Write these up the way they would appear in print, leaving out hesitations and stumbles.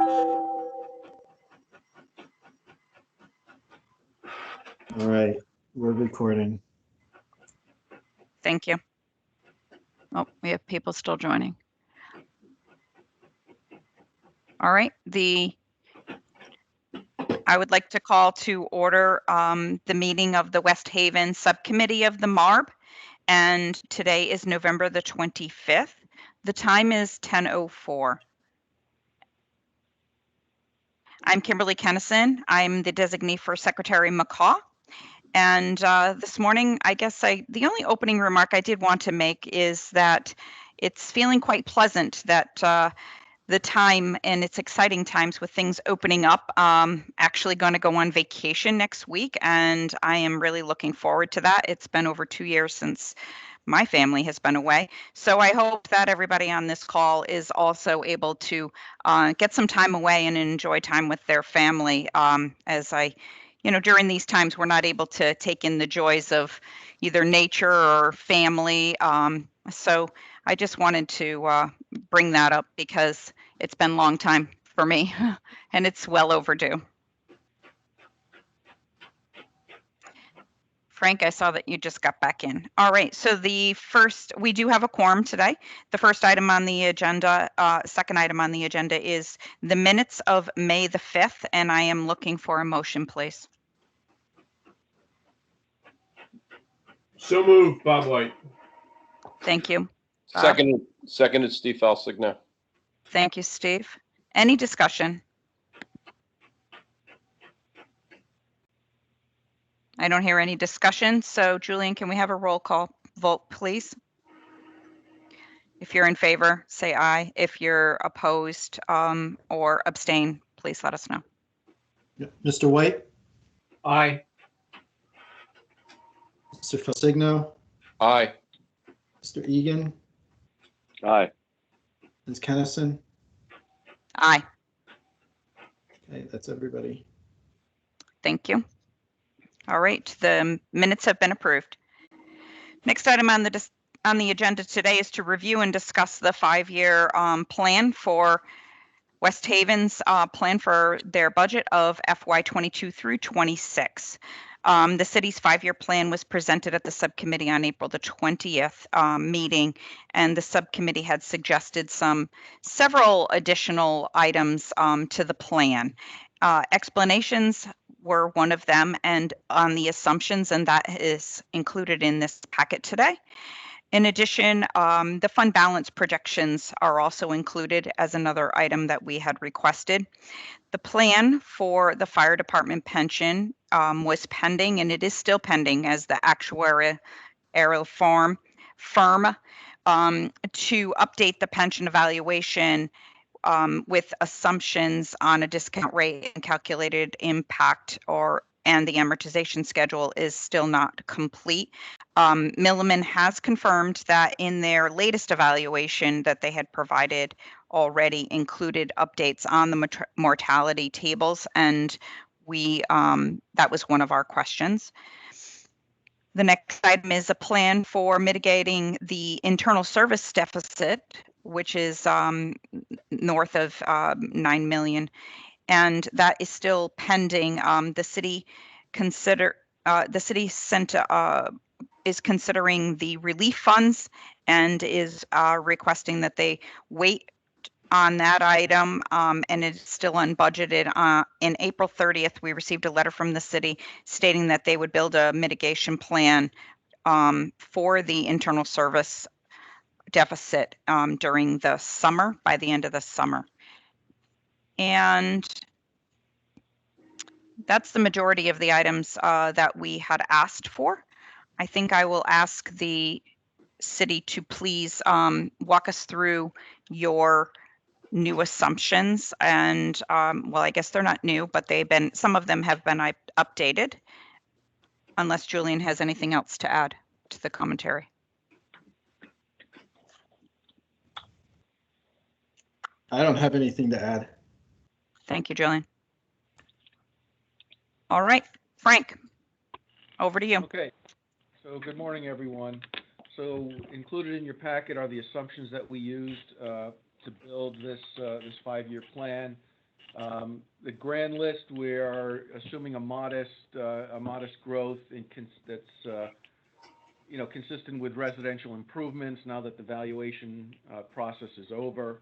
All right, we're recording. Thank you. Oh, we have people still joining. All right, I would like to call to order the meeting of the West Haven Subcommittee of the MARB, and today is November the 25th. The time is 10:04. I'm Kimberly Kennison. I'm the designee for Secretary McCaw. And this morning, I guess the only opening remark I did want to make is that it's feeling quite pleasant that the time, and it's exciting times with things opening up. Actually going to go on vacation next week, and I am really looking forward to that. It's been over 2 years since my family has been away. So I hope that everybody on this call is also able to get some time away and enjoy time with their family. During these times, we're not able to take in the joys of either nature or family. So I just wanted to bring that up because it's been a long time for me and it's well overdue. Frank, I saw that you just got back in. All right, so we do have a quorum today. The first item on the agenda, second item on the agenda is the minutes of May the 5th, and I am looking for a motion, please. So moved, Bob White. Thank you. Seconded, Steve Falsigna. Thank you, Steve. Any discussion? I don't hear any discussion. So Julian, can we have a roll call vote, please? If you're in favor, say aye. If you're opposed or abstain, please let us know. Mr. White, Aye. Mr. Falsigno, Aye. Mr. Egan, Aye. Ms. Kennison. Aye. Okay, that's everybody. Thank you. All right, the minutes have been approved. Next item on the agenda today is to review and discuss the 5-year plan for West Haven's plan for their budget of FY22 through 26. The city's 5-year plan was presented at the subcommittee on April the 20th meeting, and the subcommittee had suggested several additional items to the plan. Explanations were one of them, and on the assumptions, and that is included in this packet today. In addition, the fund balance projections are also included as another item that we had requested. The plan for the fire department pension was pending, and it is still pending as the actuarial firm to update the pension evaluation with assumptions on a discount rate and calculated impact and the amortization schedule is still not complete. Milliman has confirmed that in their latest evaluation that they had provided already included updates on the mortality tables, and that was one of our questions. The next item is a plan for mitigating the internal service deficit, which is north of 9 million, and that is still pending. The city is considering the relief funds and is requesting that they wait on that item, and it's still unbudgeted. In April 30th, we received a letter from the city stating that they would build a mitigation plan for the internal service deficit during the summer, by the end of the summer. And that's the majority of the items that we had asked for. I think I will ask the city to please walk us through your new assumptions. And well, I guess they're not new, but some of them have been updated, unless Julian has anything else to add to the commentary. I don't have anything to add. Thank you, Julian. All right, Frank, over to you. Okay, so good morning, everyone. So included in your packet are the assumptions that we used to build this 5-year plan. The grand list, we are assuming a modest growth that's consistent with residential improvements now that the valuation process is over.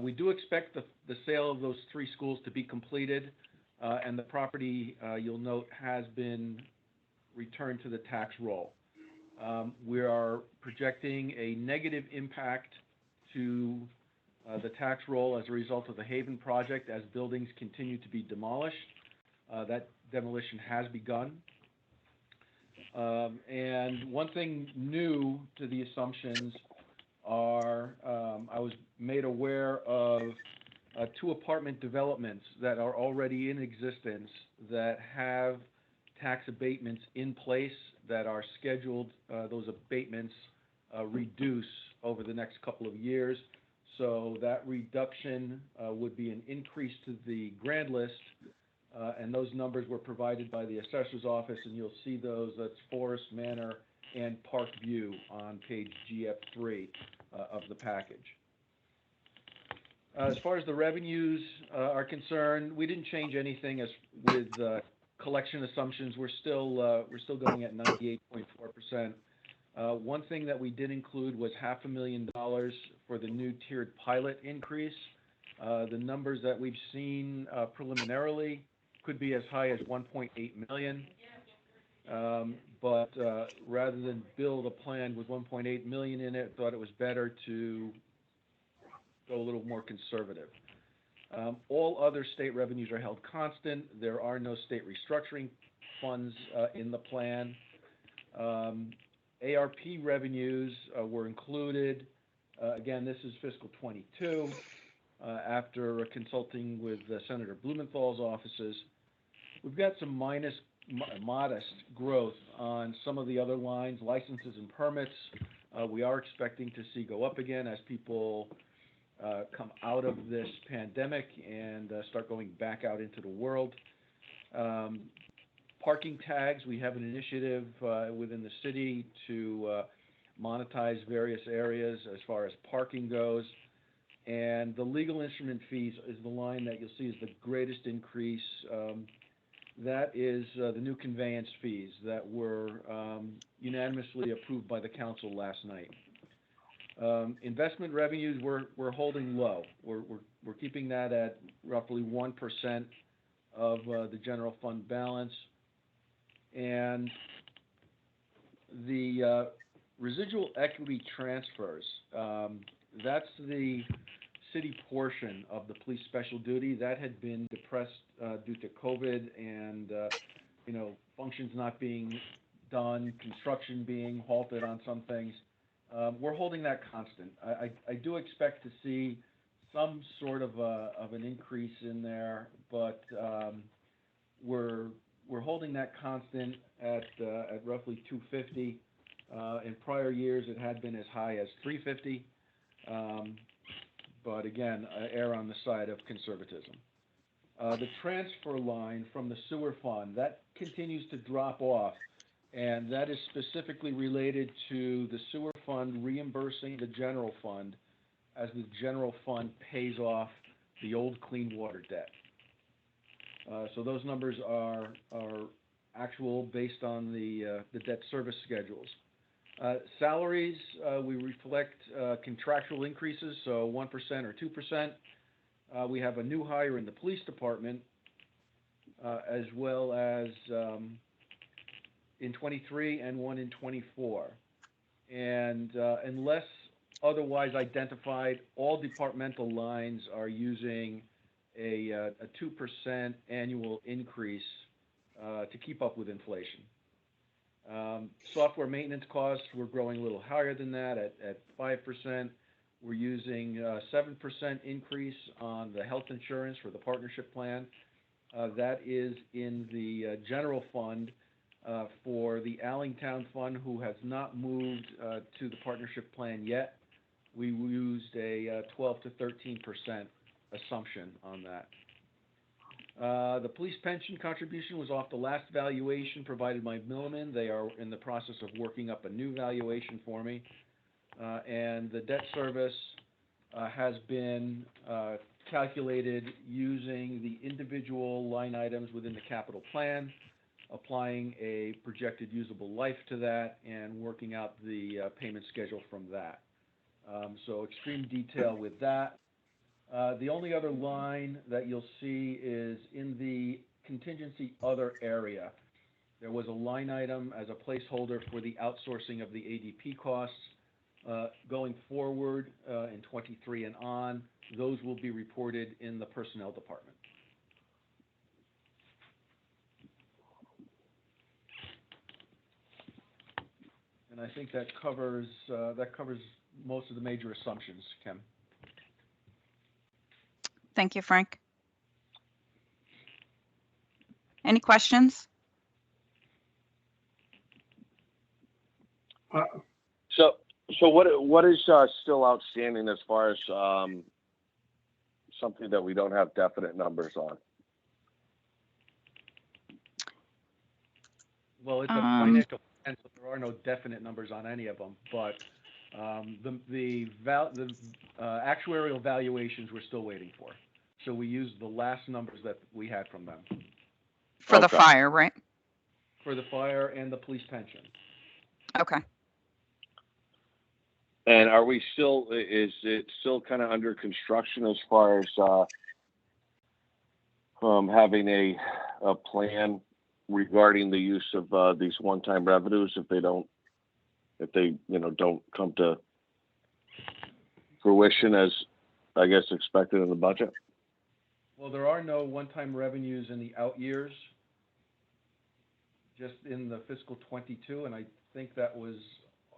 We do expect the sale of those 3 schools to be completed, and the property, you'll note, has been returned to the tax roll. We are projecting a negative impact to the tax roll as a result of the Haven project as buildings continue to be demolished. That demolition has begun. And one thing new to the assumptions are, I was made aware of 2 apartment developments that are already in existence that have tax abatements in place that are scheduled, those abatements reduce over the next couple of years. So that reduction would be an increase to the grand list, and those numbers were provided by the assessor's office, and you'll see those. That's Forest Manor and Parkview on page GF3 of the package. As far as the revenues are concerned, we didn't change anything as with collection assumptions. We're still going at 98.4%. One thing that we did include was $500,000 for the new tiered pilot increase. The numbers that we've seen preliminarily could be as high as $1.8 million. But rather than build a plan with $1.8 million in it, thought it was better to go a little more conservative. All other state revenues are held constant. There are no state restructuring funds in the plan. ARP revenues were included. Again, this is fiscal 22. After consulting with Senator Blumenthal's offices, we've got some modest growth on some of the other lines, licenses and permits. We are expecting to see go up again as people come out of this pandemic and start going back out into the world. Parking tags, we have an initiative within the city to monetize various areas as far as parking goes. And the legal instrument fees is the line that you'll see is the greatest increase. That is the new conveyance fees that were unanimously approved by the council last night. Investment revenues we're holding low. We're keeping that at roughly 1% of the general fund balance. And the residual equity transfers, that's the city portion of the police special duty that had been depressed due to COVID and functions not being done, construction being halted on some things. We're holding that constant. I do expect to see some sort of an increase in there, but we're holding that constant at roughly $250. In prior years, it had been as high as $350. But again, err on the side of conservatism. The transfer line from the sewer fund, that continues to drop off, and that is specifically related to the sewer fund reimbursing the general fund as the general fund pays off the old clean water debt. So those numbers are actual based on the debt service schedules. Salaries, we reflect contractual increases, so 1% or 2%. We have a new hire in the police department, as well as in 23 and one in 24. And unless otherwise identified, all departmental lines are using a 2% annual increase to keep up with inflation. Software maintenance costs, we're growing a little higher than that at 5%. We're using a 7% increase on the health insurance for the partnership plan. That is in the general fund for the Allingtown Fund, who has not moved to the partnership plan yet. We used a 12 to 13% assumption on that. The police pension contribution was off the last valuation provided by Milliman. They are in the process of working up a new valuation for me. And the debt service has been calculated using the individual line items within the capital plan, applying a projected usable life to that, and working out the payment schedule from that. So extreme detail with that. The only other line that you'll see is in the contingency other area. There was a line item as a placeholder for the outsourcing of the ADP costs. Going forward in 23 and on, those will be reported in the personnel department. And I think that covers most of the major assumptions, Kim. Thank you, Frank. Any questions? So what is still outstanding as far as something that we don't have definite numbers on? Well, it's a financial plan, so there are no definite numbers on any of them, but the actuarial valuations we're still waiting for. So we used the last numbers that we had from them. For the Okay. fire, right? For the fire and the police pension. Okay. And is it still kind of under construction as far as having a plan regarding the use of these one-time revenues if they don't come to fruition as I guess expected in the budget? Well, there are no one-time revenues in the out years, just in the fiscal 22, and I think that was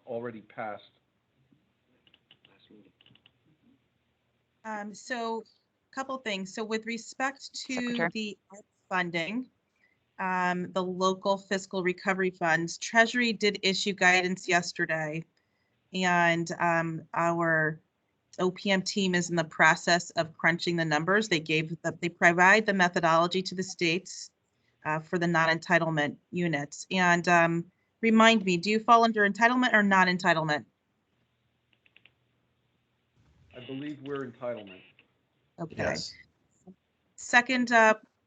already passed. So a couple things. So with respect to Secretary. the ARP funding, the local fiscal recovery funds, Treasury did issue guidance yesterday, and our OPM team is in the process of crunching the numbers. They provide the methodology to the states for the non-entitlement units. And remind me, do you fall under entitlement or non-entitlement? I believe we're entitlement. Okay. Yes. Second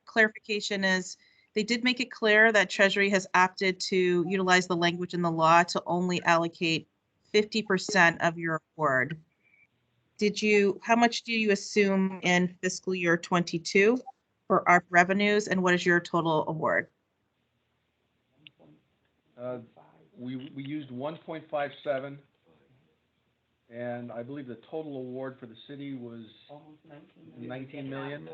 clarification is they did make it clear that Treasury has opted to utilize the language in the law to only allocate 50% of your award. How much do you assume in fiscal year 22 for ARP revenues, and what is your total award? We used 1.57, and I believe the total award for the city was 19 million.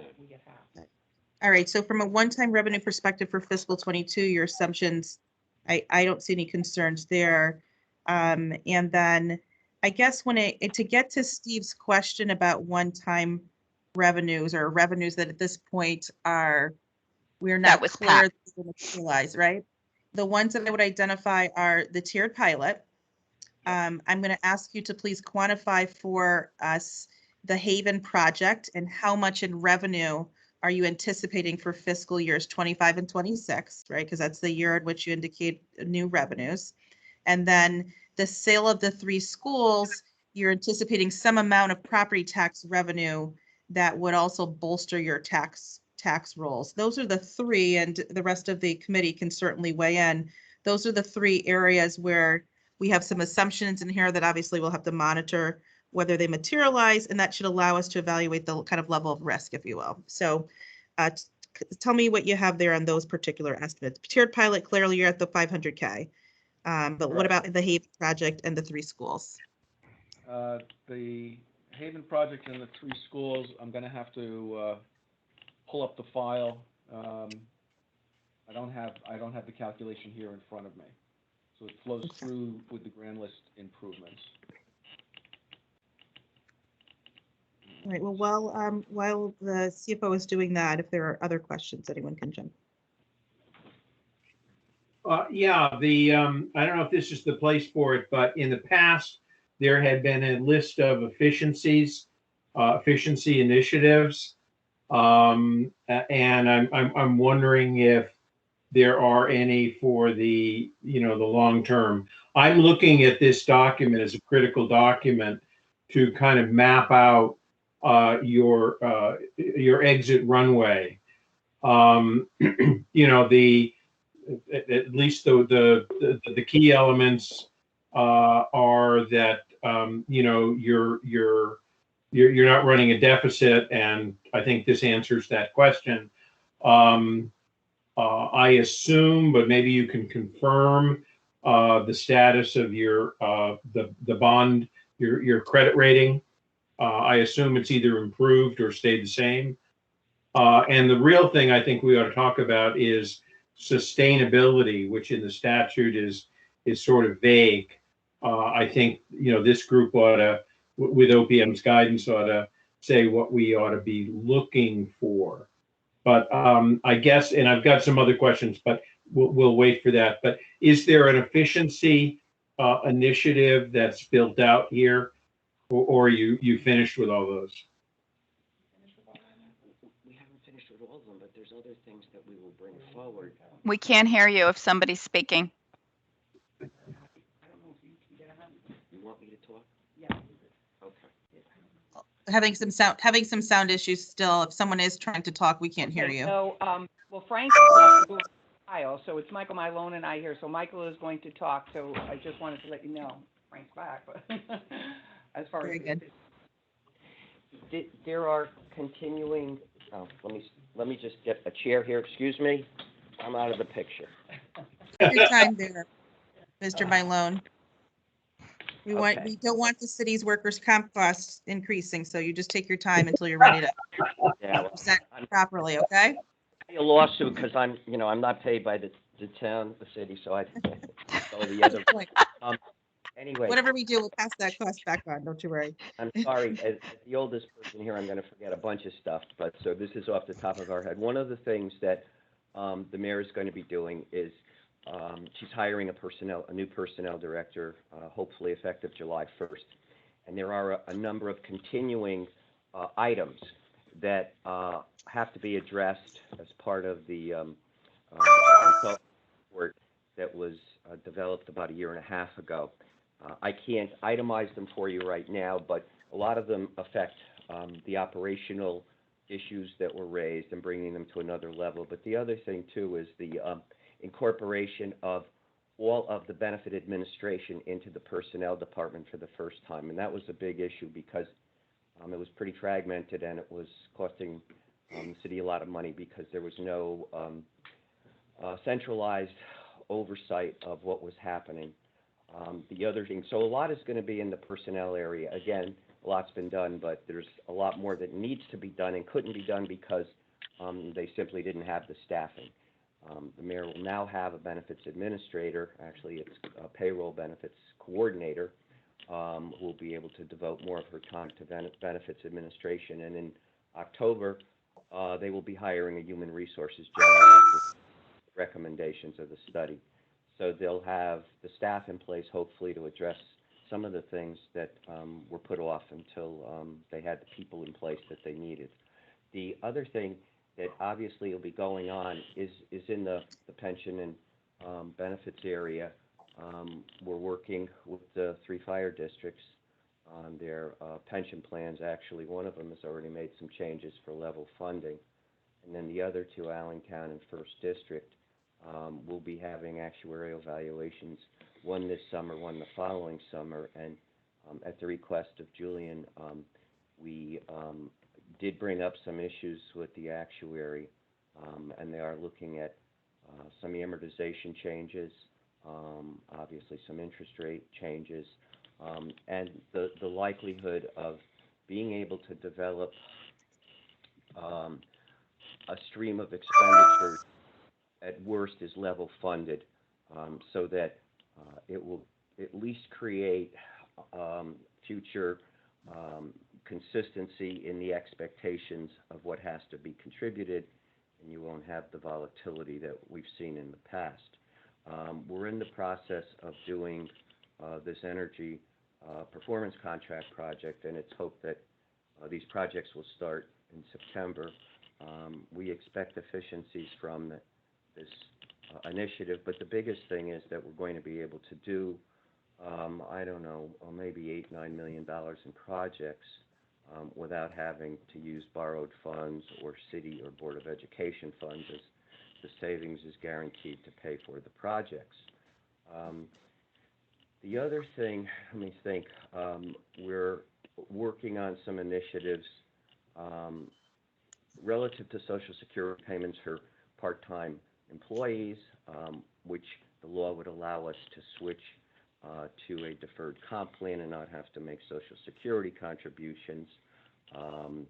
All right, so from a one-time revenue perspective for fiscal 22, your assumptions, I don't see any concerns there. And then I guess to get to Steve's question about one-time revenues or revenues that at this point we're not was clear Pat. that they're going to utilize, right? The ones that I would identify are the tiered pilot. I'm going to ask you to please quantify for us the Haven project and how much in revenue are you anticipating for fiscal years 25 and 26, right? Because that's the year at which you indicate new revenues. And then the sale of the 3 schools, you're anticipating some amount of property tax revenue that would also bolster your tax rolls. Those are the 3, and the rest of the committee can certainly weigh in. Those are the 3 areas where we have some assumptions in here that obviously we'll have to monitor whether they materialize, and that should allow us to evaluate the kind of level of risk, if you will. So tell me what you have there on those particular estimates. Tiered pilot, clearly you're at the 500K. But what about the Haven project and the 3 schools? The Haven project and the 3 schools, I'm going to have to pull up the file. I don't have the calculation here in front of me, so it flows through with the grand list improvements. All right. Well, while the CFO is doing that, if there are other questions, anyone can jump. Yeah, I don't know if this is the place for it, but in the past, there had been a list of efficiency initiatives. And I'm wondering if there are any for the long term. I'm looking at this document as a critical document to kind of map out your exit runway. You know, at least the key elements are that you know, you're not running a deficit, and I think this answers that question. I assume, but maybe you can confirm the status of your the bond, your credit rating. I assume it's either improved or stayed the same. And the real thing I think we ought to talk about is sustainability, which in the statute is sort of vague. I think, you know, this group ought to, with OPM's guidance, ought to say what we ought to be looking for. But I guess, and I've got some other questions, but we'll wait for that. But is there an efficiency initiative that's built out here, or you finished with all those? We haven't finished with all of them, but there's other things that we will bring forward. We can't hear you if somebody's speaking. I don't know if you can get on. You want me to talk? Yeah. Okay. Having some sound issues still. If someone is trying to talk, we can't hear you. So, well, Frank left to go to Ohio, so it's Michael Mylone and I here. So Michael is going to talk. So I just wanted to let you know Frank's back. But as far Very as good. There are continuing. Oh, let me just get a chair here. Excuse me. I'm out of the picture. Take your time there, Mr. Mylone. We Okay. don't want the city's workers' comp costs increasing, so you just take your time until you're ready to Yeah, well, present properly, okay? a lawsuit because I'm not paid by the town, the city, so I go the other. Like, Anyway, whatever we do, we'll pass that cost back on, don't you worry. I'm sorry, as the oldest person here, I'm going to forget a bunch of stuff, but so this is off the top of our head. One of the things that the mayor is going to be doing is she's hiring a new personnel director, hopefully effective July 1st. And there are a number of continuing items that have to be addressed as part of the report that was developed about a year and a half ago. I can't itemize them for you right now, but a lot of them affect the operational issues that were raised and bringing them to another level. But the other thing, too, is the incorporation of all of the benefit administration into the personnel department for the first time. And that was a big issue because it was pretty fragmented and it was costing the city a lot of money because there was no centralized oversight of what was happening. The other thing, so a lot is going to be in the personnel area. Again, a lot's been done, but there's a lot more that needs to be done and couldn't be done because they simply didn't have the staffing. The mayor will now have a benefits administrator, actually it's a payroll benefits coordinator, who will be able to devote more of her time to benefits administration. And in October, they will be hiring a human resources generalist with recommendations of the study. So they'll have the staff in place, hopefully, to address some of the things that were put off until they had the people in place that they needed. The other thing that obviously will be going on is in the pension and benefits area. We're working with the 3 fire districts on their pension plans. Actually, one of them has already made some changes for level funding. And then the other 2, Allentown and First District, we'll be having actuarial evaluations, one this summer, one the following summer. And at the request of Julian, we did bring up some issues with the actuary, and they are looking at some amortization changes, obviously some interest rate changes, and the likelihood of being able to develop a stream of expenditures at worst is level funded, so that it will at least create future consistency in the expectations of what has to be contributed, and you won't have the volatility that we've seen in the past. We're in the process of doing this energy performance contract project, and it's hoped that these projects will start in September. We expect efficiencies from this initiative, but the biggest thing is that we're going to be able to do, I don't know, maybe $8-9 million in projects without having to use borrowed funds or city or Board of Education funds, as the savings is guaranteed to pay for the projects. The other thing, let me think, we're working on some initiatives relative to Social Security payments for part-time employees, which the law would allow us to switch to a deferred comp plan and not have to make Social Security contributions. I'm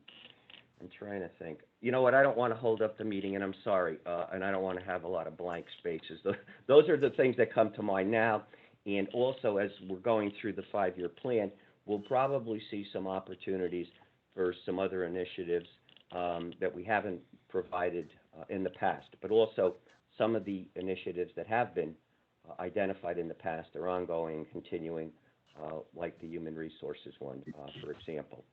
trying to think. You know what? I don't want to hold up the meeting, and I'm sorry, and I don't want to have a lot of blank spaces. Those are the things that come to mind now. And also, as we're going through the 5-year plan, we'll probably see some opportunities for some other initiatives that we haven't provided in the past, but also some of the initiatives that have been identified in the past are ongoing and continuing, like the human resources one, for example.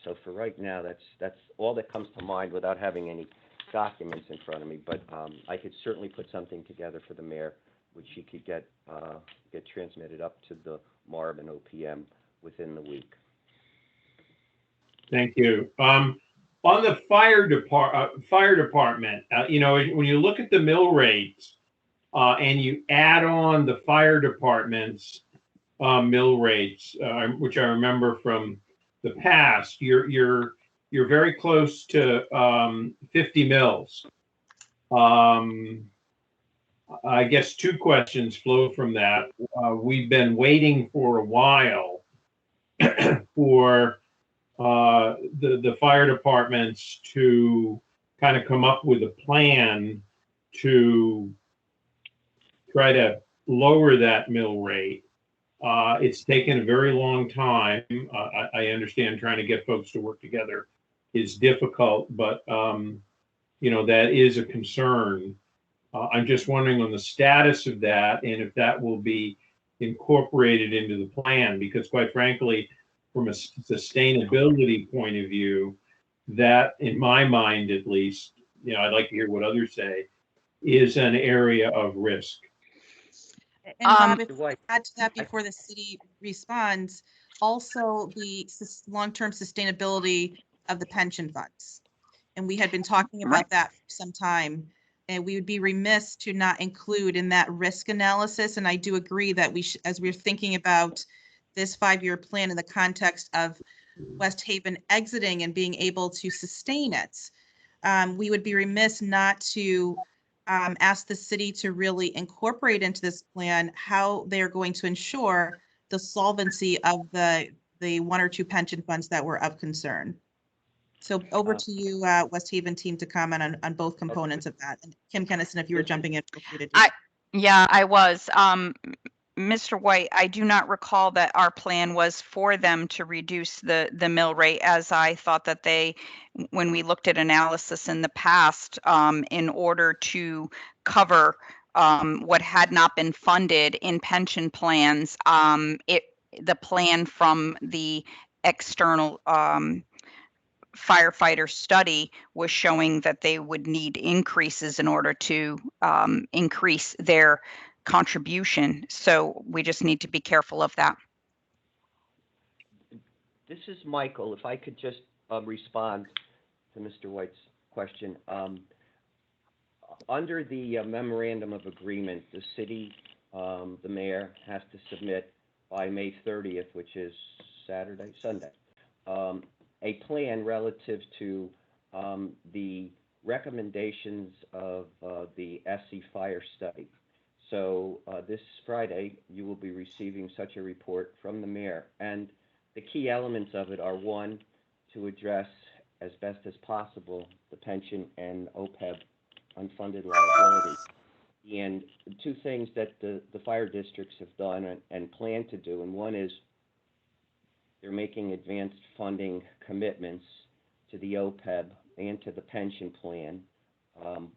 So for right now, that's all that comes to mind without having any documents in front of me, but I could certainly put something together for the mayor, which she could get transmitted up to the MARB and OPM within the week. Thank you. On the fire department, you know, when you look at the mill rates and you add on the fire department's mill rates, which I remember from the past, you're very close to 50 mills. I guess two questions flow from that. We've been waiting for a while for the fire departments to kind of come up with a plan to try to lower that mill rate. It's taken a very long time. I understand trying to get folks to work together is difficult, but you know, that is a concern. I'm just wondering on the status of that and if that will be incorporated into the plan, because quite frankly, from a sustainability point of view, that, in my mind at least, you know, I'd like to hear what others say, is an area of risk. And Bob, if Dwight, I add to that before the city responds, also the long-term sustainability of the pension funds. And we had been talking about Right. that for some time, and we would be remiss to not include in that risk analysis. And I do agree that we should, as we're thinking about this 5-year plan in the context of West Haven exiting and being able to sustain it, we would be remiss not to ask the city to really incorporate into this plan how they're going to ensure the solvency of the 1 or 2 pension funds that were of concern. So over to you, West Haven team, to comment on both components of that. And Kim Kennison, if you were jumping in, feel free to do. Yeah, I was. Mr. White, I do not recall that our plan was for them to reduce the mill rate, as I thought that they, when we looked at analysis in the past, in order to cover what had not been funded in pension plans, the plan from the external firefighter study was showing that they would need increases in order to increase their contribution. So we just need to be careful of that. this is Michael. If I could just respond to Mr. White's question. Under the memorandum of agreement, the city, the mayor has to submit by May 30th, which is Sunday, a plan relative to the recommendations of the SC fire study. So this Friday, you will be receiving such a report from the mayor. And the key elements of it are, one, to address as best as possible the pension and OPEB unfunded liability. And two things that the fire districts have done and plan to do, and one is they're making advanced funding commitments to the OPEB and to the pension plan.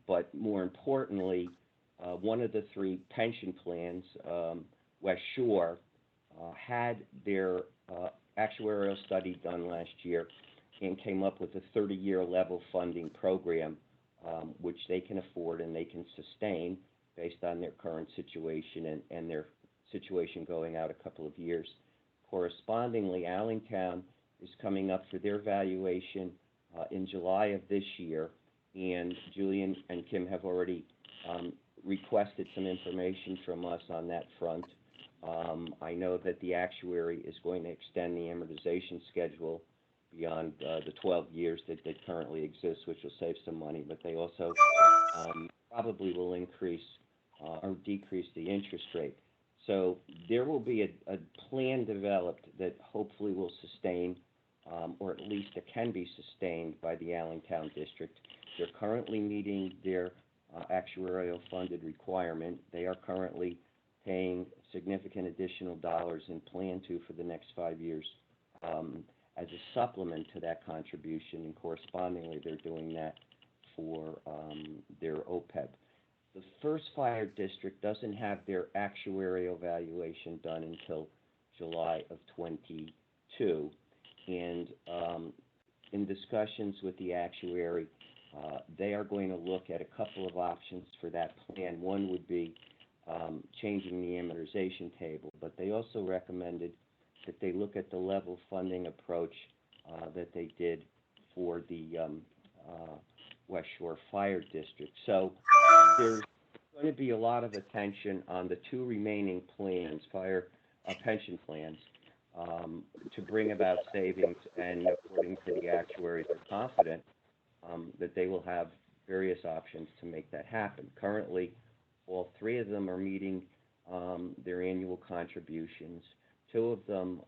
But more importantly, one of the 3 pension plans, West Shore, had their actuarial study done last year and came up with a 30-year level funding program, which they can afford and they can sustain based on their current situation and their situation going out a couple of years. Correspondingly, Allentown is coming up for their valuation in July of this year, and Julian and Kim have already requested some information from us on that front. I know that the actuary is going to extend the amortization schedule beyond the 12 years that currently exists, which will save some money, but they also probably will increase or decrease the interest rate. So there will be a plan developed that hopefully will sustain, or at least it can be sustained by the Allentown District. They're currently meeting their actuarial funded requirement. They are currently paying significant additional dollars in Plan 2 for the next 5 years as a supplement to that contribution, and correspondingly they're doing that for their OPEB. The first fire district doesn't have their actuarial valuation done until July of 22, and in discussions with the actuary, they are going to look at a couple of options for that plan. One would be changing the amortization table, but they also recommended that they look at the level funding approach that they did for the West Shore Fire District. So there's going to be a lot of attention on the two remaining plans, pension plans, to bring about savings, and according to the actuaries, they're confident that they will have various options to make that happen. Currently, all three of them are meeting their annual contributions. Two of them,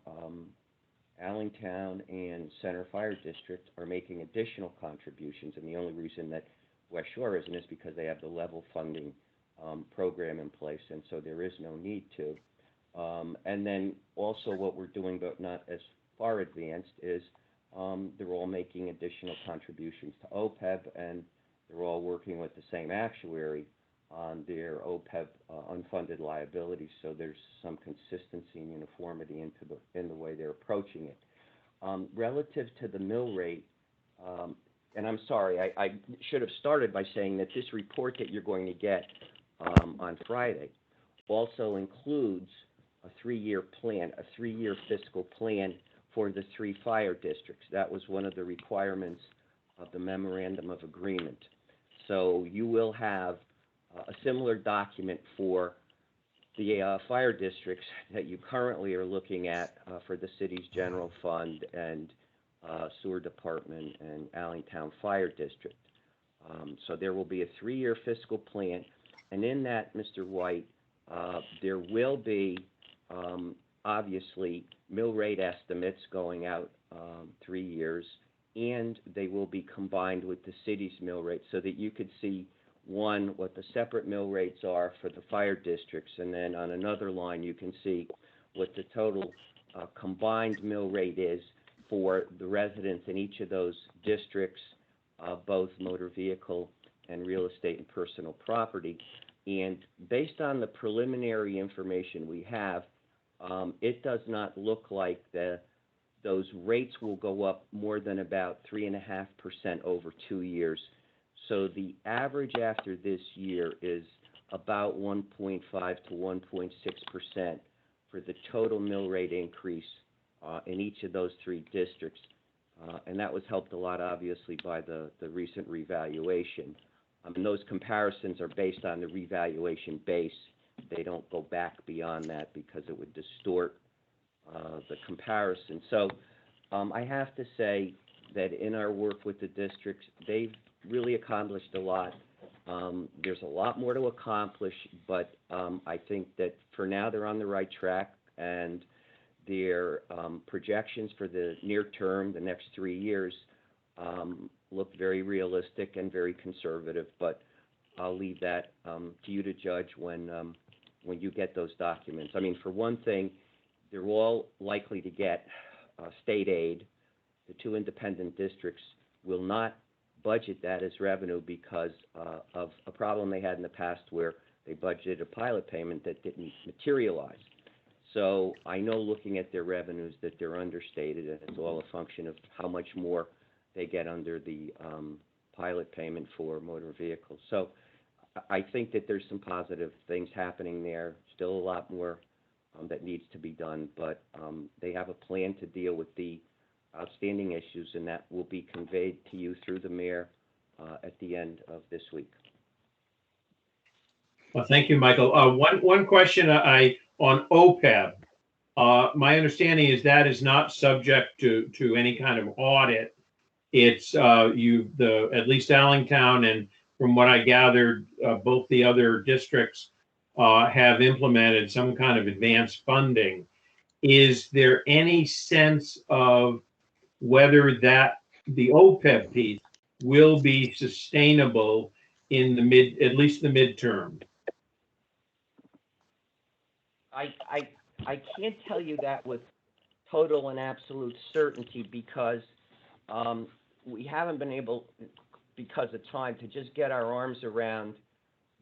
Allentown and Center Fire District, are making additional contributions, and the only reason that West Shore isn't is because they have the level funding program in place, and so there is no need to. And then also what we're doing, but not as far advanced, is they're all making additional contributions to OPEB, and they're all working with the same actuary on their OPEB unfunded liabilities, so there's some consistency and uniformity in the way they're approaching it. Relative to the mill rate, and I'm sorry, I should have started by saying that this report that you're going to get on Friday also includes a 3-year plan, a 3-year fiscal plan for the 3 fire districts. That was one of the requirements of the Memorandum of Agreement. So you will have a similar document for the fire districts that you currently are looking at for the city's general fund and sewer department and Allentown Fire District. So there will be a 3-year fiscal plan, and in that, Mr. White, there will be obviously mill rate estimates going out 3 years, and they will be combined with the city's mill rate so that you could see, one, what the separate mill rates are for the fire districts, and then on another line you can see what the total combined mill rate is for the residents in each of those districts, both motor vehicle and real estate and personal property. And based on the preliminary information we have, it does not look like those rates will go up more than about 3.5% over 2 years. So the average after this year is about 1.5 to 1.6% for the total mill rate increase in each of those 3 districts. And that was helped a lot, obviously, by the recent revaluation. And those comparisons are based on the revaluation base. They don't go back beyond that because it would distort the comparison. So I have to say that in our work with the districts, they've really accomplished a lot. There's a lot more to accomplish, but I think that for now they're on the right track, and their projections for the near term, the next 3 years, look very realistic and very conservative, but I'll leave that to you to judge when you get those documents. I mean, for one thing, they're all likely to get state aid. The 2 independent districts will not budget that as revenue because of a problem they had in the past where they budgeted a pilot payment that didn't materialize. So I know, looking at their revenues, that they're understated, and it's all a function of how much more they get under the pilot payment for motor vehicles. So I think that there's some positive things happening there. Still a lot more that needs to be done, but they have a plan to deal with the outstanding issues, and that will be conveyed to you through the mayor at the end of this week. Well, thank you, Michael. One question on OPEB. My understanding is that is not subject to any kind of audit. It's at least Allentown, and from what I gathered, both the other districts have implemented some kind of advanced funding. Is there any sense of whether the OPEB piece will be sustainable in at least the midterm? I can't tell you that with total and absolute certainty because we haven't been able, because of time, to just get our arms around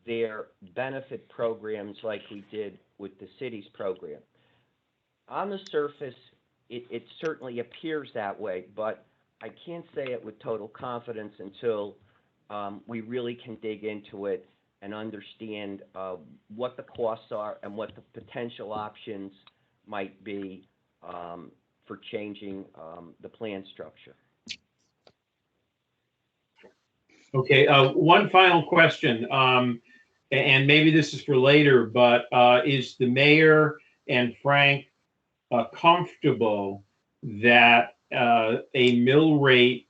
their benefit programs like we did with the city's program. On the surface, it certainly appears that way, but I can't say it with total confidence until we really can dig into it and understand what the costs are and what the potential options might be for changing the plan structure. Okay, one final question, and maybe this is for later, but is the mayor and Frank comfortable that a mill rate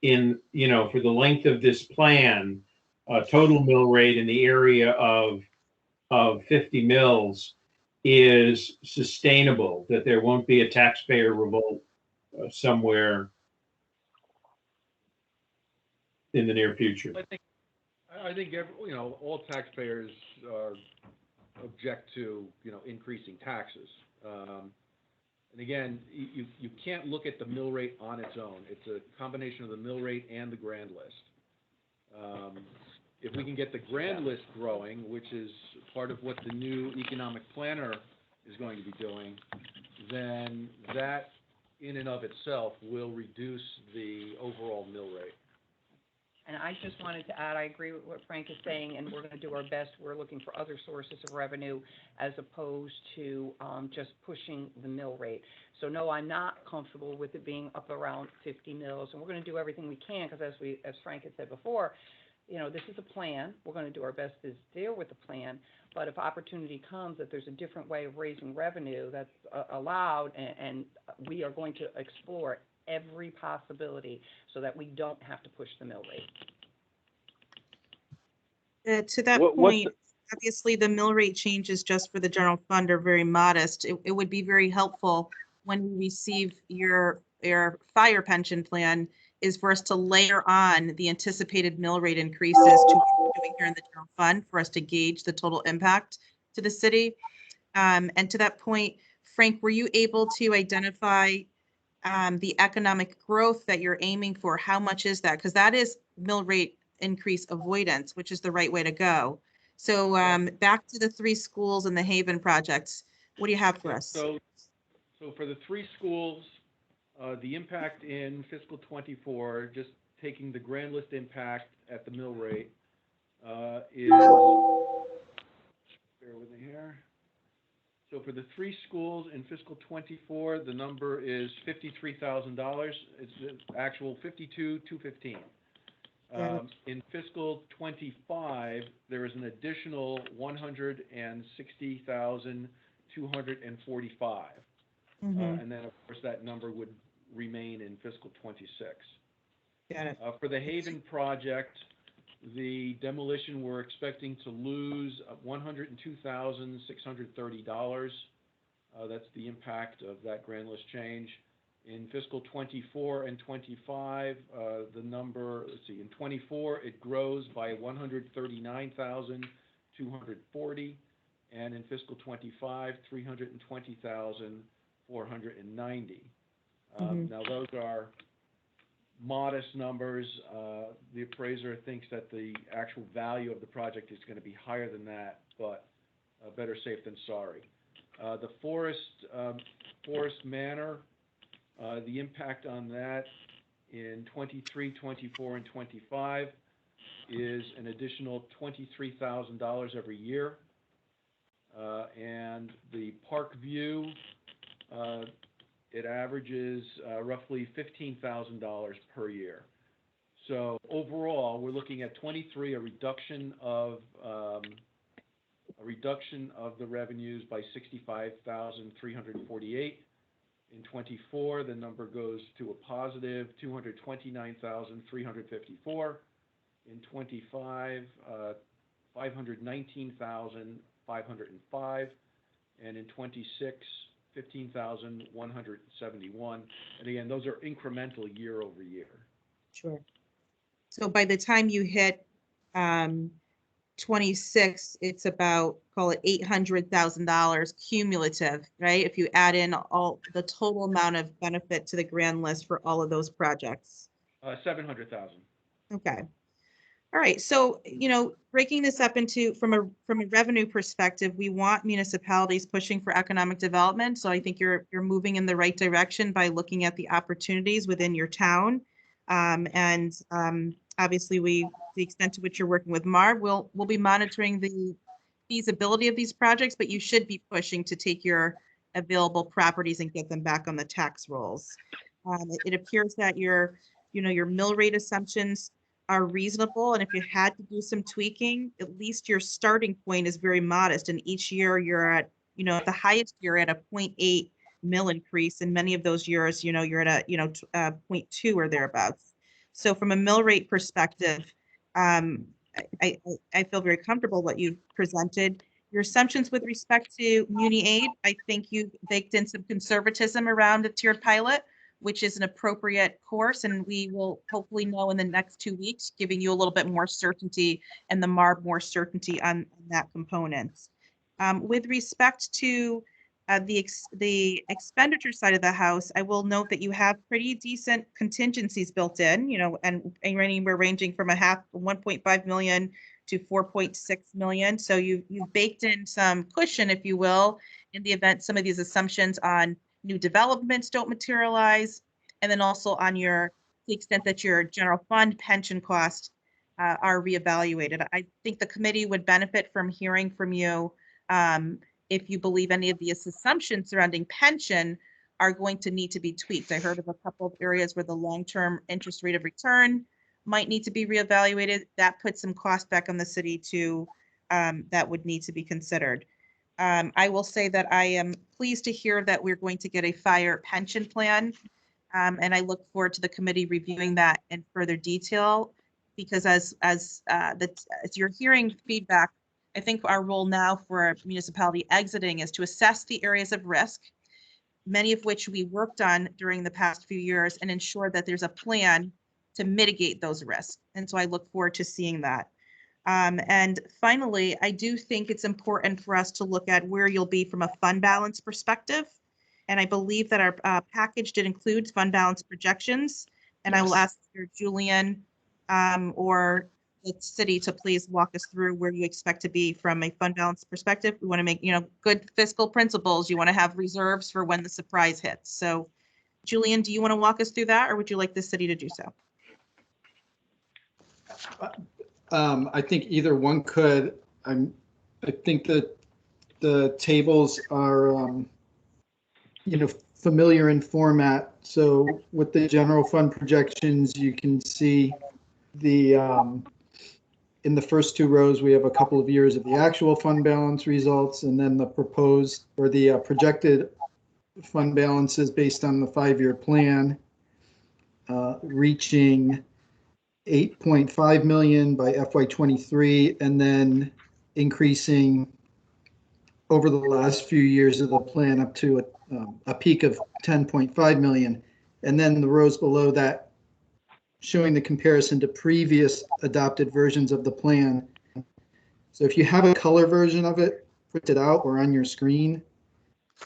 for the length of this plan, total mill rate in the area of 50 mills is sustainable, that there won't be a taxpayer revolt somewhere in the near future? I think all taxpayers object to, increasing taxes. And again, you can't look at the mill rate on its own. It's a combination of the mill rate and the grand list. If we can get the grand list growing, which is part of what the new economic planner is going to be doing, then that in and of itself will reduce the overall mill rate. And I just wanted to add, I agree with what Frank is saying, and we're going to do our best. We're looking for other sources of revenue as opposed to just pushing the mill rate. So no, I'm not comfortable with it being up around 50 mills, and we're going to do everything we can because as Frank had said before, this is a plan. We're going to do our best to deal with the plan, but if opportunity comes that there's a different way of raising revenue that's allowed, and we are going to explore every possibility so that we don't have to push the mill rate. To that point, obviously the mill rate changes just for the general fund are very modest. It would be very helpful when we receive your fire pension plan is for us to layer on the anticipated mill rate increases to what we're doing here in the general fund for us to gauge the total impact to the city. And to that point, Frank, were you able to identify the economic growth that you're aiming for? How much is that? Because that is mill rate increase avoidance, which is the right way to go. So back to the 3 schools and the Haven projects. What do you have for us? So for the 3 schools, the impact in fiscal 24, just taking the grand list impact at the mill rate, is, bear with me here. So for the 3 schools in fiscal 24, the number is $53,000. It's the actual $52,215. In fiscal 25, there is an additional $160,245. And then, of course, that number would remain in fiscal 26. Got it. For the Haven project, the demolition, we're expecting to lose $102,630. That's the impact of that grand list change. In fiscal 24 and 25, the number, in 24, it grows by $139,240. And in fiscal 25, $320,490. Now, those are modest numbers. The appraiser thinks that the actual value of the project is going to be higher than that, but better safe than sorry. The Forest Manor, the impact on that in 23, 24, and 25 is an additional $23,000 every year. And the Park View it averages roughly $15,000 per year. So overall, we're looking at 23, a reduction of the revenues by 65,348. In 24, the number goes to a positive 229,354. In 25, 519,505, and in 26, 15,171. And again, those are incremental year over year. Sure. So by the time you hit 26, it's about, call it $800,000 cumulative, right? If you add in all the total amount of benefit to the grand list for all of those projects. 700,000. Okay. All right. So, breaking this up into from a revenue perspective, we want municipalities pushing for economic development. So I think you're moving in the right direction by looking at the opportunities within your town. Obviously, the extent to which you're working with MARB, we'll be monitoring the feasibility of these projects, but you should be pushing to take your available properties and get them back on the tax rolls. It appears that your mill rate assumptions are reasonable, and if you had to do some tweaking, at least your starting point is very modest, and each year you're at, the highest you're at a 0.8 mill increase, and many of those years, you're at a 0.2 or thereabouts. So from a mill rate perspective, I feel very comfortable what you've presented. Your assumptions with respect to muni aid, I think you baked in some conservatism around the tiered pilot, which is an appropriate course, and we will hopefully know in the next 2 weeks, giving you a little bit more certainty and the MARB more certainty on that component. With respect to the expenditure side of the house, I will note that you have pretty decent contingencies built in, and we're ranging from 1.5 million to 4.6 million. So you've baked in some cushion, if you will, in the event some of these assumptions on new developments don't materialize, and then also on the extent that your general fund pension costs are reevaluated. I think the committee would benefit from hearing from you if you believe any of these assumptions surrounding pension are going to need to be tweaked. I heard of a couple of areas where the long-term interest rate of return might need to be reevaluated. That puts some cost back on the city too, that would need to be considered. I will say that I am pleased to hear that we're going to get a fire pension plan, and I look forward to the committee reviewing that in further detail, because as you're hearing feedback, I think our role now for a municipality exiting is to assess the areas of risk, many of which we worked on during the past few years, and ensure that there's a plan to mitigate those risks. And so I look forward to seeing that. And finally, I do think it's important for us to look at where you'll be from a fund balance perspective. And I believe that our package did include fund balance projections. And I will ask either Julian or the city to please walk us through where you expect to be from a fund balance perspective. We want to make, good fiscal principles. You want to have reserves for when the surprise hits. So Julian, do you want to walk us through that, or would you like the city to do so? I think either one could. I think that the tables are, familiar in format. So with the general fund projections, you can see the in the first two rows, we have a couple of years of the actual fund balance results, and then the proposed or the projected fund balances based on the 5-year plan, reaching 8.5 million by FY23, and then increasing over the last few years of the plan up to a peak of 10.5 million. And then the rows below that showing the comparison to previous adopted versions of the plan. So if you have a color version of it printed out or on your screen,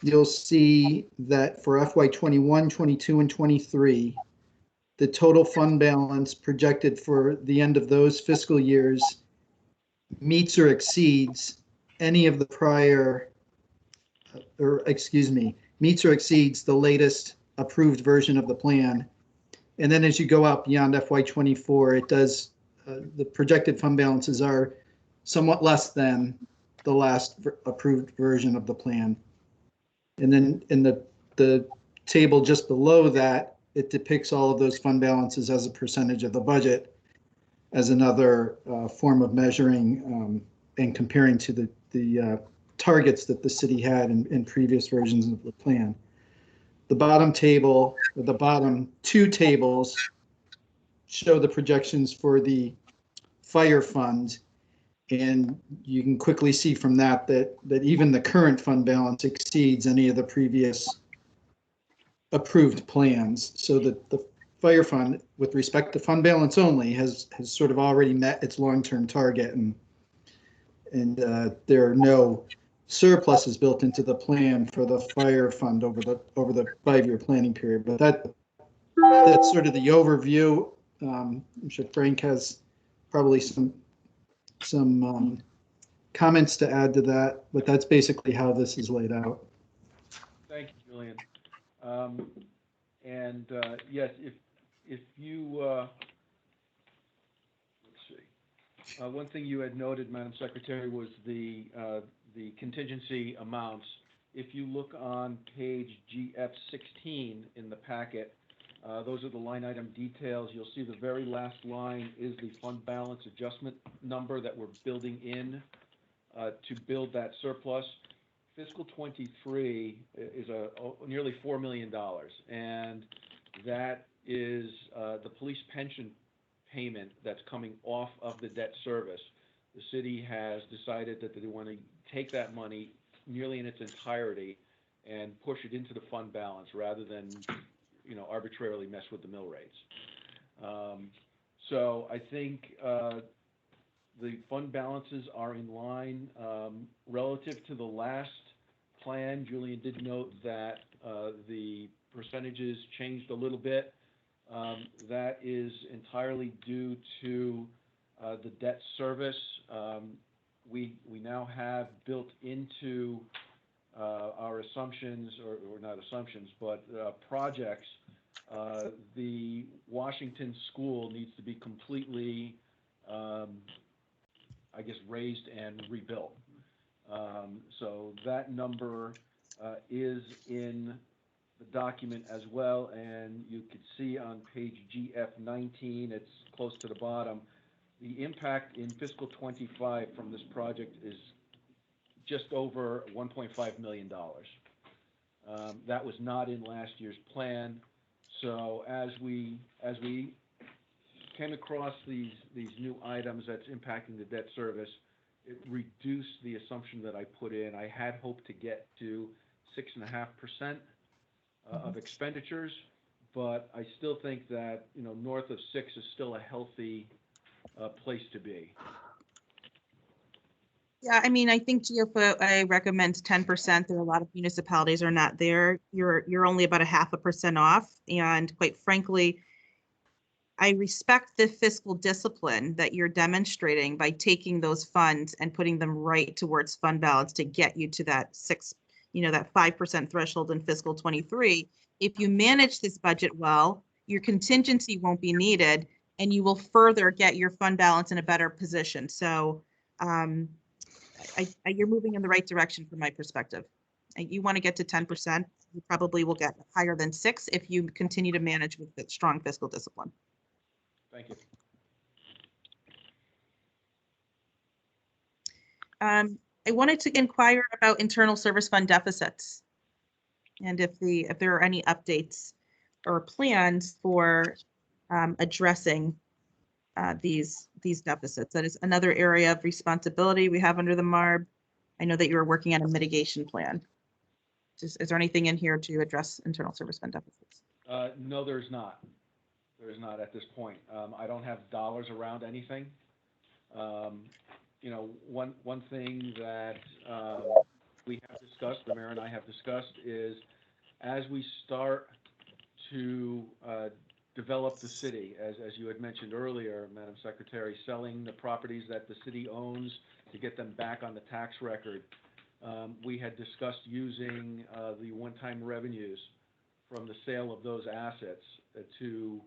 you'll see that for FY21, 22, and 23, the total fund balance projected for the end of those fiscal years meets or exceeds any of the prior, meets or exceeds the latest approved version of the plan. And then as you go out beyond FY24, it does, the projected fund balances are somewhat less than the last approved version of the plan. And then in the table just below that, it depicts all of those fund balances as a percentage of the budget as another form of measuring and comparing to the targets that the city had in previous versions of the plan. The bottom table, or the bottom two tables, show the projections for the fire fund. And you can quickly see from that even the current fund balance exceeds any of the previous approved plans. So that the fire fund, with respect to fund balance only, has sort of already met its long-term target, and there are no surpluses built into the plan for the fire fund over the 5-year planning period. But that's sort of the overview. I'm sure Frank has probably some comments to add to that, but that's basically how this is laid out. Thank you, Julian. Yes, if you, let's see. One thing you had noted, Madam Secretary, was the contingency amounts. If you look on page GF16 in the packet, those are the line item details. You'll see the very last line is the fund balance adjustment number that we're building in to build that surplus. Fiscal 23 is nearly $4 million, and that is the police pension payment that's coming off of the debt service. The city has decided that they want to take that money nearly in its entirety and push it into the fund balance rather than, arbitrarily mess with the mill rates. So I think the fund balances are in line relative to the last plan. Julian did note that the percentages changed a little bit. That is entirely due to the debt service. We now have built into our assumptions, or not assumptions, but projects. The Washington school needs to be completely, raised and rebuilt. So that number is in the document as well, and you could see on page GF19, it's close to the bottom, the impact in fiscal 25 from this project is just over $1.5 million. That was not in last year's plan. So as we came across these new items that's impacting the debt service, it reduced the assumption that I put in. I had hoped to get to 6.5% of expenditures, but I still think that north of 6 is still a healthy place to be. Yeah, I mean, I think GFOA recommends 10%. There are a lot of municipalities are not there. You're only about 0.5% off, and quite frankly, I respect the fiscal discipline that you're demonstrating by taking those funds and putting them right towards fund balance to get you to that 5% threshold in fiscal 23. If you manage this budget well, your contingency won't be needed, and you will further get your fund balance in a better position. So you're moving in the right direction from my perspective. You want to get to 10%. You probably will get higher than 6 if you continue to manage with strong fiscal discipline. Thank you. I wanted to inquire about internal service fund deficits, and if there are any updates or plans for addressing these deficits. That is another area of responsibility we have under the MARB. I know that you are working on a mitigation plan. Is there anything in here to address internal service fund deficits? No, there's not. There's not at this point. I don't have dollars around anything. One thing that we have discussed, the mayor and I have discussed, is as we start to develop the city, as you had mentioned earlier, Madam Secretary, selling the properties that the city owns to get them back on the tax record. We had discussed using the one-time revenues from the sale of those assets to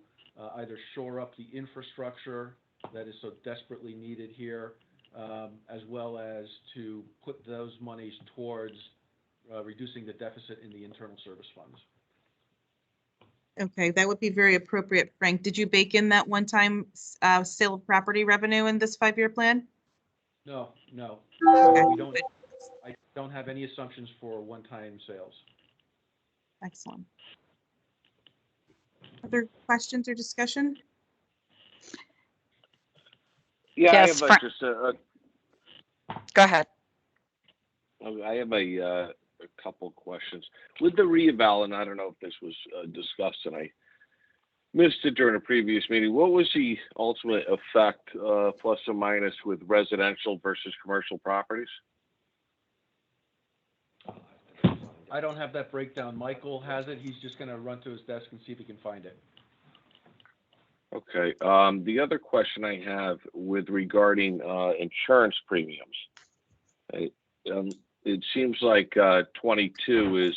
either shore up the infrastructure that is so desperately needed here, as well as to put those monies towards reducing the deficit in the internal service funds. Okay, that would be very appropriate, Frank. Did you bake in that one-time sale of property revenue in this 5-year plan? No, no. Okay. I don't have any assumptions for one-time sales. Excellent. Other questions or discussion? Yeah, Yes, I have just Go ahead. I have a couple questions. With the reeval, and I don't know if this was discussed and I missed it during a previous meeting, what was the ultimate effect, plus or minus, with residential versus commercial properties? I don't have that breakdown. Michael has it. He's just gonna run to his desk and see if he can find it. Okay. The other question I have with regarding insurance premiums, it seems like 22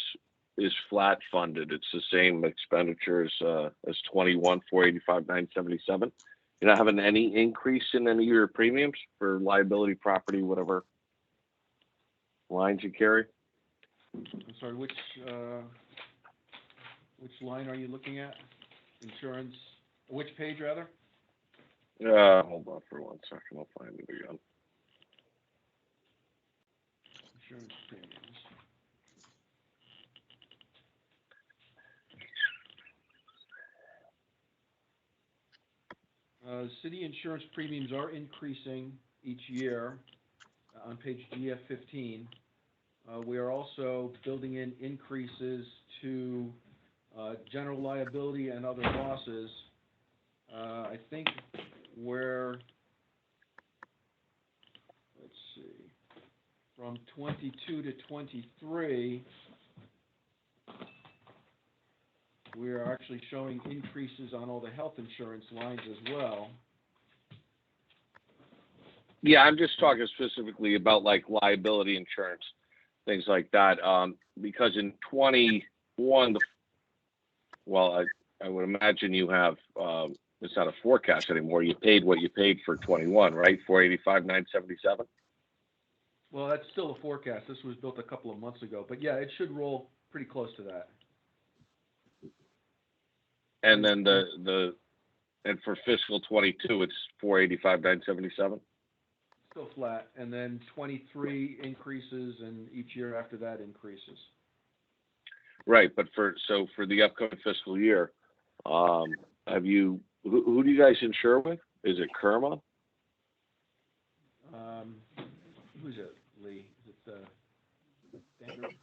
is flat funded. It's the same expenditures as 21, 485, 977. You're not having any increase in any of your premiums for liability, property, whatever lines you carry? I'm sorry, which line are you looking at? Insurance, which page rather? Hold on for 1 second. I'll find it again. Insurance premiums. City insurance premiums are increasing each year on page GF 15. We are also building in increases to general liability and other losses. I think let's see, from 22 to 23, we are actually showing increases on all the health insurance lines as well. Yeah, I'm just talking specifically about like liability insurance, things like that. Because in 21, I would imagine you have, it's not a forecast anymore. You paid what you paid for 21, right? 485, 977. Well, that's still a forecast. This was built a couple of months ago, but yeah, it should roll pretty close to that. And then and for fiscal 22, it's 485, 977. Still flat, and then 23 increases, and each year after that increases. Right, but for the upcoming fiscal year, who do you guys insure with? Is it Kerma? Who's it, Lee? Is it Standard?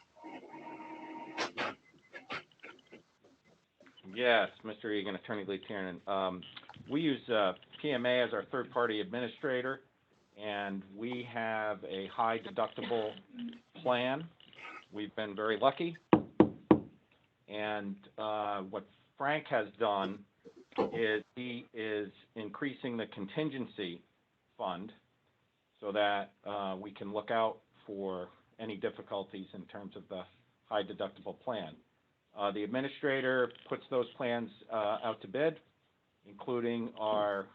Yes, Mr. Egan, Attorney Lee Tiernan. We use PMA as our third-party administrator, and we have a high deductible plan. We've been very lucky. And what Frank has done is he is increasing the contingency fund so that we can look out for any difficulties in terms of the high deductible plan. The administrator puts those plans out to bid, including our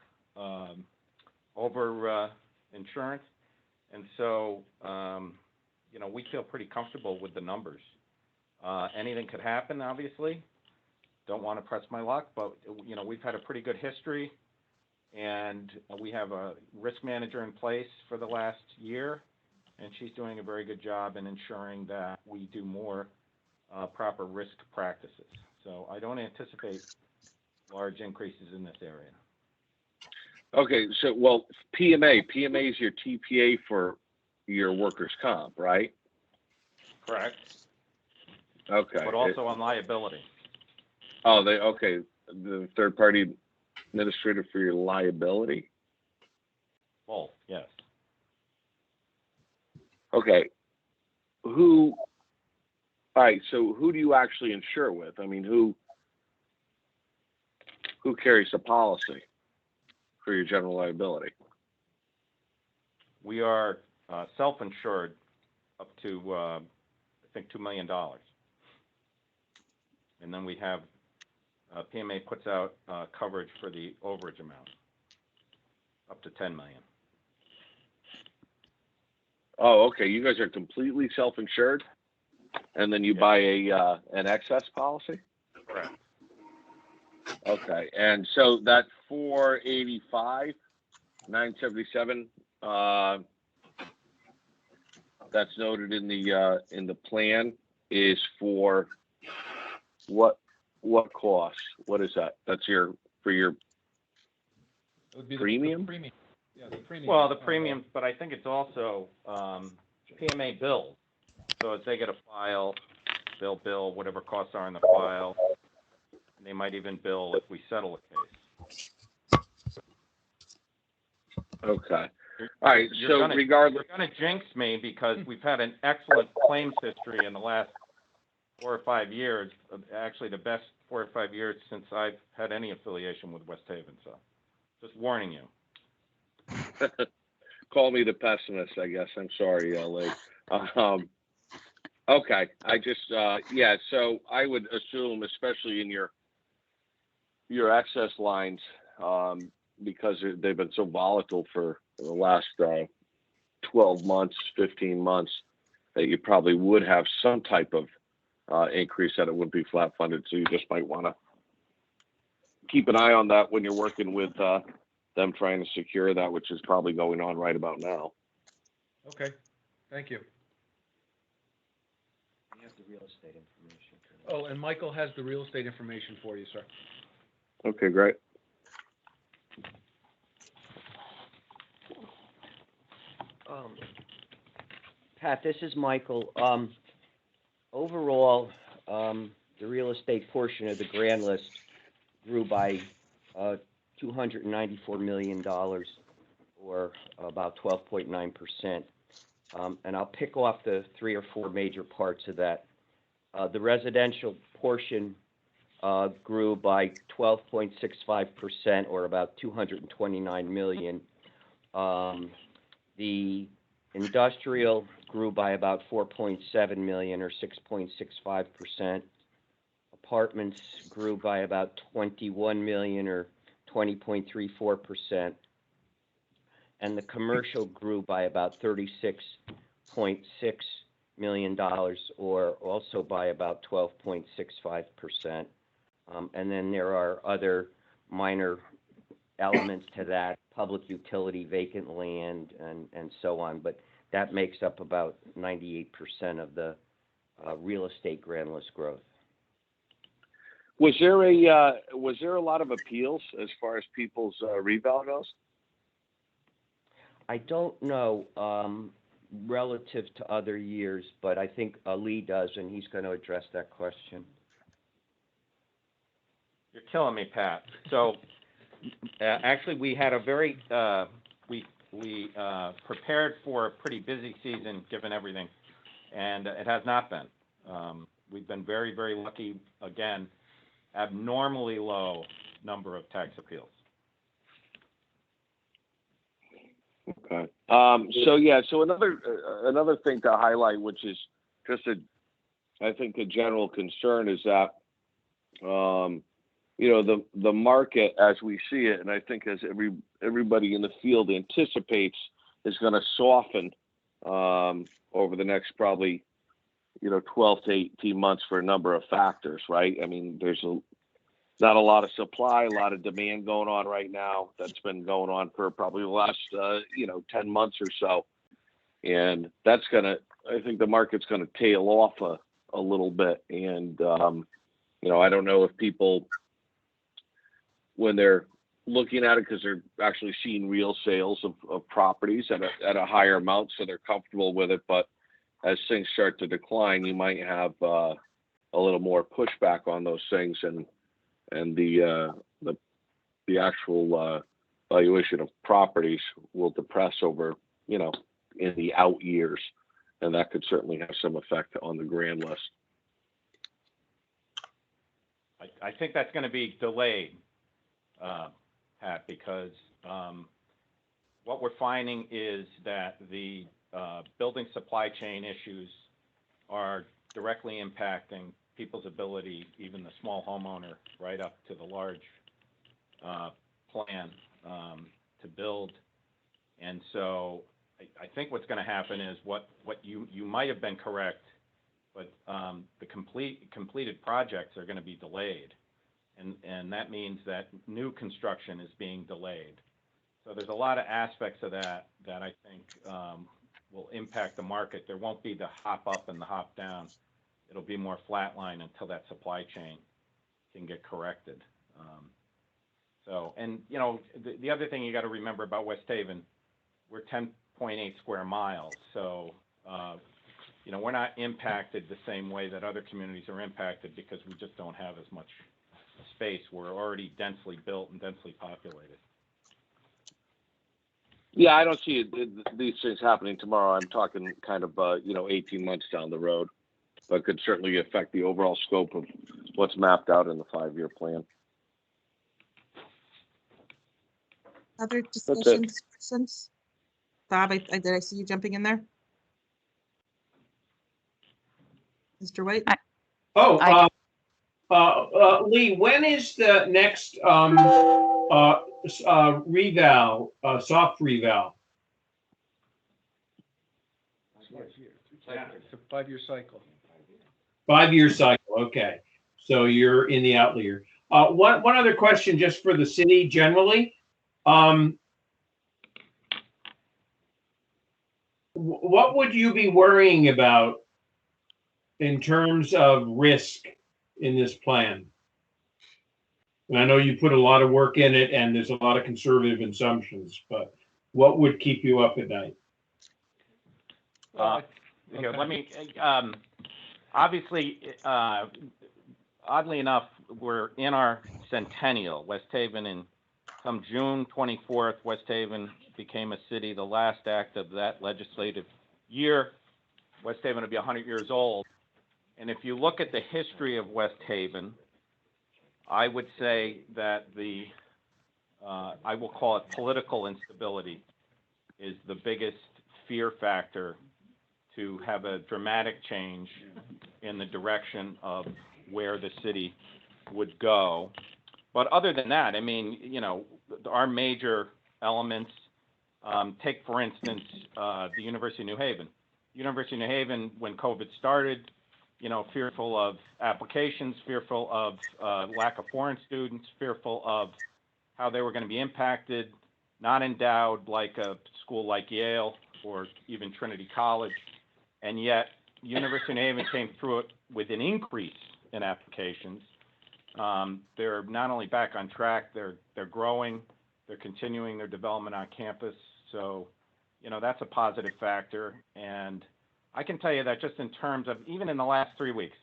over insurance. And so, we feel pretty comfortable with the numbers. Anything could happen, obviously. Don't want to press my luck, but, we've had a pretty good history, and we have a risk manager in place for the last year, and she's doing a very good job in ensuring that we do more proper risk practices. So I don't anticipate large increases in this area. Okay, so, PMA is your TPA for your workers' comp, right? Correct. Okay. But also on liability. The third-party administrator for your liability? Both, yes. Okay. All right, so who do you actually insure with? I mean, who carries the policy for your general liability? We are self-insured up to, I think, $2 million. And then we have, PMA puts out coverage for the overage amount, up to $10 million. Oh, okay. You guys are completely self-insured, and then you buy an excess policy? Correct. Okay, and so that 485, 977, that's noted in the plan is for what cost? What is that? That's for your It would be premium? The premium. Yeah, the premium. Well, the premium, but I think it's also PMA bills. So if they get a file, they'll bill whatever costs are in the file. They might even bill if we settle a case. Okay. All right. So regardless, You're going to jinx me because we've had an excellent claims history in the last 4 or 5 years. Actually, the best 4 or 5 years since I've had any affiliation with West Haven. So, just warning you. call me the pessimist, I guess. I'm sorry, Lee. Okay. I just, yeah. So I would assume, especially in your excess lines, because they've been so volatile for the last 12 months, 15 months, that you probably would have some type of increase, that it wouldn't be flat funded. So you just might want to keep an eye on that when you're working with them trying to secure that, which is probably going on right about now. Okay, thank you. We have the real estate information. Oh, and Michael has the real estate information for you, sir. Okay, great. Pat, this is Michael. Overall, the real estate portion of the grand list grew by $294 million, or about 12.9%. And I'll pick off the 3 or 4 major parts of that. The residential portion grew by 12.65%, or about $229 million. The industrial grew by about $4.7 million, or 6.65%. Apartments grew by about $21 million, or 20.34%. And the commercial grew by about $36.6 million, or also by about 12.65%. And then there are other minor elements to that, public utility, vacant land, and so on. But that makes up about 98% of the real estate grand list growth. Was there a lot of appeals as far as people's reval goes? I don't know relative to other years, but I think Lee does, and he's going to address that question. You're killing me, Pat. So, actually, we had a very we prepared for a pretty busy season, given everything, and it has not been. We've been very, very lucky. Again, abnormally low number of tax appeals. Okay. So another thing to highlight, which is just I think a general concern, is that the market as we see it, and I think as everybody in the field anticipates, is going to soften over the next probably 12 to 18 months for a number of factors, right? I mean, there's not a lot of supply, a lot of demand going on right now. That's been going on for probably the last 10 months or so, and I think the market's gonna tail off a little bit. And I don't know if people, when they're looking at it, because they're actually seeing real sales of properties at a higher amount, so they're comfortable with it. But as things start to decline, you might have a little more pushback on those things, and the actual valuation of properties will depress over, in the out years, and that could certainly have some effect on the grand list. I think that's going to be delayed, Pat, because what we're finding is that the building supply chain issues are directly impacting people's ability, even the small homeowner, right up to the large plan to build. And so I think what's going to happen is what you might have been correct, but the completed projects are going to be delayed. and that means that new construction is being delayed. So there's a lot of aspects of that I think will impact the market. There won't be the hop up and the hop down. It'll be more flatline until that supply chain can get corrected. And you know, the other thing you got to remember about West Haven, we're 10.8 square miles. So, you know, we're not impacted the same way that other communities are impacted because we just don't have as much space. We're already densely built and densely populated. Yeah, I don't see these things happening tomorrow. I'm talking kind of, 18 months down the road, but could certainly affect the overall scope of what's mapped out in the 5-year plan. Other discussions, questions? Bob, did I see you jumping in there? Mr. White? Lee, when is the next reval, soft reval? It's a 5-year cycle. 5-year cycle, okay. So you're in the outlier. One other question just for the city generally. What would you be worrying about in terms of risk in this plan? And I know you put a lot of work in it and there's a lot of conservative assumptions, but what would keep you up at night? Here, let me, obviously, oddly enough, we're in our centennial. West Haven, and come June 24th, West Haven became a city. The last act of that legislative year, West Haven will be 100 years old. And if you look at the history of West Haven, I would say that I will call it political instability is the biggest fear factor to have a dramatic change in the direction of where the city would go. But other than that, I mean, you know, our major elements, take for instance, the University of New Haven. University of New Haven, when COVID started, you know, fearful of applications, fearful of lack of foreign students, fearful of how they were going to be impacted, not endowed like a school like Yale or even Trinity College. And yet, University of New Haven came through it with an increase in applications. They're not only back on track, they're growing, they're continuing their development on campus. So, you know, that's a positive factor. And I can tell you that just in terms of, even in the last 3 weeks,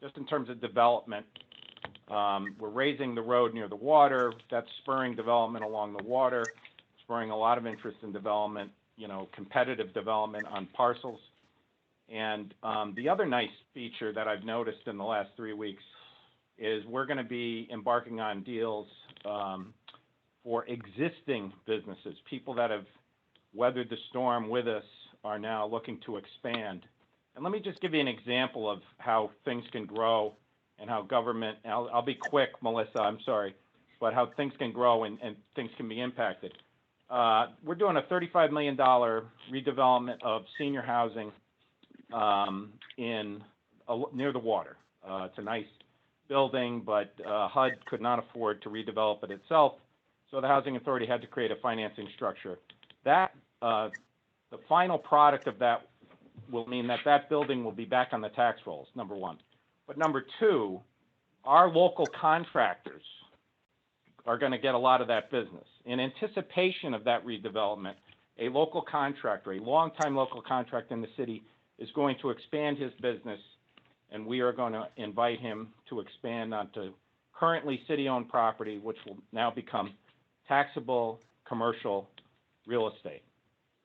just in terms of development, we're raising the road near the water. That's spurring development along the water, spurring a lot of interest in development, you know, competitive development on parcels. And the other nice feature that I've noticed in the last 3 weeks is we're going to be embarking on deals for existing businesses. People that have weathered the storm with us are now looking to expand. And let me just give you an example of how things can grow and how government, I'll be quick, Melissa, I'm sorry, but how things can grow and things can be impacted. We're doing a $35 million redevelopment of senior housing near the water. It's a nice building, but HUD could not afford to redevelop it itself, so the Housing Authority had to create a financing structure. That the final product of that will mean that that building will be back on the tax rolls, number one. But number two, our local contractors are going to get a lot of that business. In anticipation of that redevelopment, a local contractor, a longtime local contractor in the city, is going to expand his business, and we are going to invite him to expand onto currently city-owned property, which will now become taxable commercial real estate.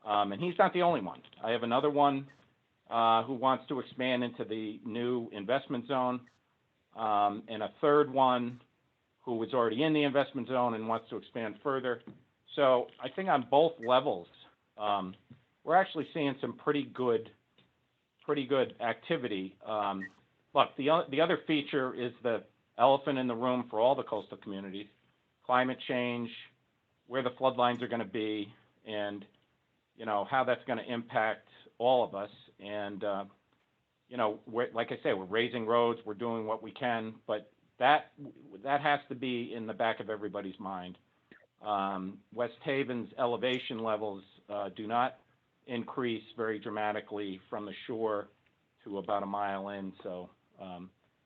And he's not the only one. I have another one who wants to expand into the new investment zone, and a third one who was already in the investment zone and wants to expand further. So I think on both levels, we're actually seeing some pretty good activity. Look, the other feature is the elephant in the room for all the coastal communities: climate change, where the flood lines are going to be, and you know how that's going to impact all of us. And you know, like I say, we're raising roads, we're doing what we can, but that has to be in the back of everybody's mind. West Haven's elevation levels do not increase very dramatically from the shore to about a mile in. So,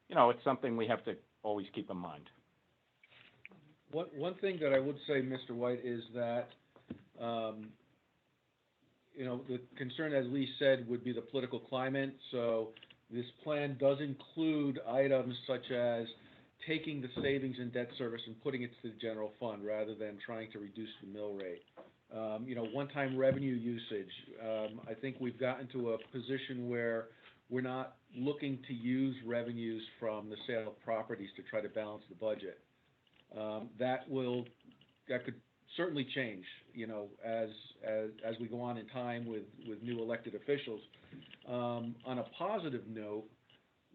it's something we have to always keep in mind. One thing that I would say, Mr. White, is that, the concern, as Lee said, would be the political climate. So this plan does include items such as taking the savings in debt service and putting it to the general fund rather than trying to reduce the mill rate. One-time revenue usage. I think we've gotten to a position where we're not looking to use revenues from the sale of properties to try to balance the budget. That could certainly change, as we go on in time with new elected officials. On a positive note,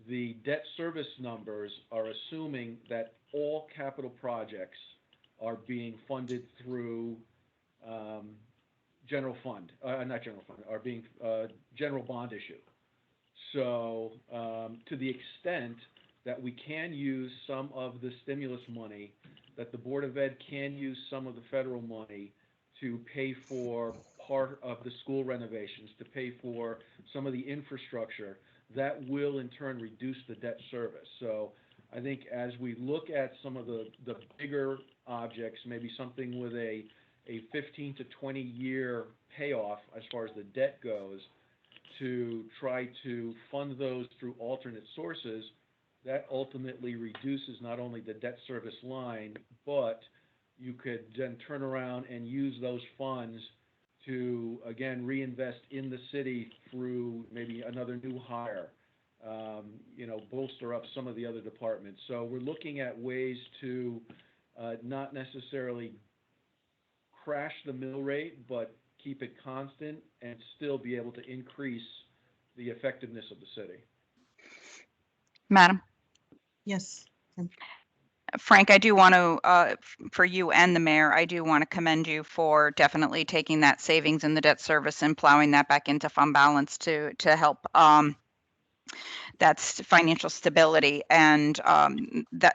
the debt service numbers are assuming that all capital projects are being funded through general bond issue. So to the extent that we can use some of the stimulus money, that the Board of Ed can use some of the federal money to pay for part of the school renovations, to pay for some of the infrastructure, that will in turn reduce the debt service. So I think as we look at some of the bigger objects, maybe something with a 15 to 20 year payoff as far as the debt goes, to try to fund those through alternate sources, that ultimately reduces not only the debt service line, but you could then turn around and use those funds to, again, reinvest in the city through maybe another new hire, bolster up some of the other departments. So we're looking at ways to not necessarily crash the mill rate, but keep it constant and still be able to increase the effectiveness of the city. Madam? Yes. Frank, I do want to, for you and the mayor, I do want to commend you for definitely taking that savings in the debt service and plowing that back into fund balance to help. That's financial stability, and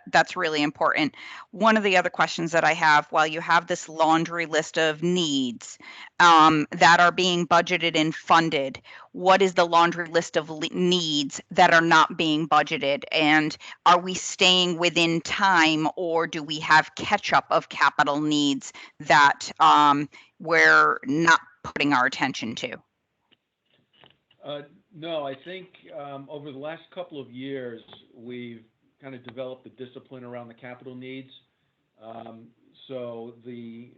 that's really important. One of the other questions that I have, while you have this laundry list of needs that are being budgeted and funded, what is the laundry list of needs that are not being budgeted? And are we staying within time, or do we have catch up of capital needs that we're not putting our attention to? No, I think over the last couple of years, we've kind of developed the discipline around the capital needs. So the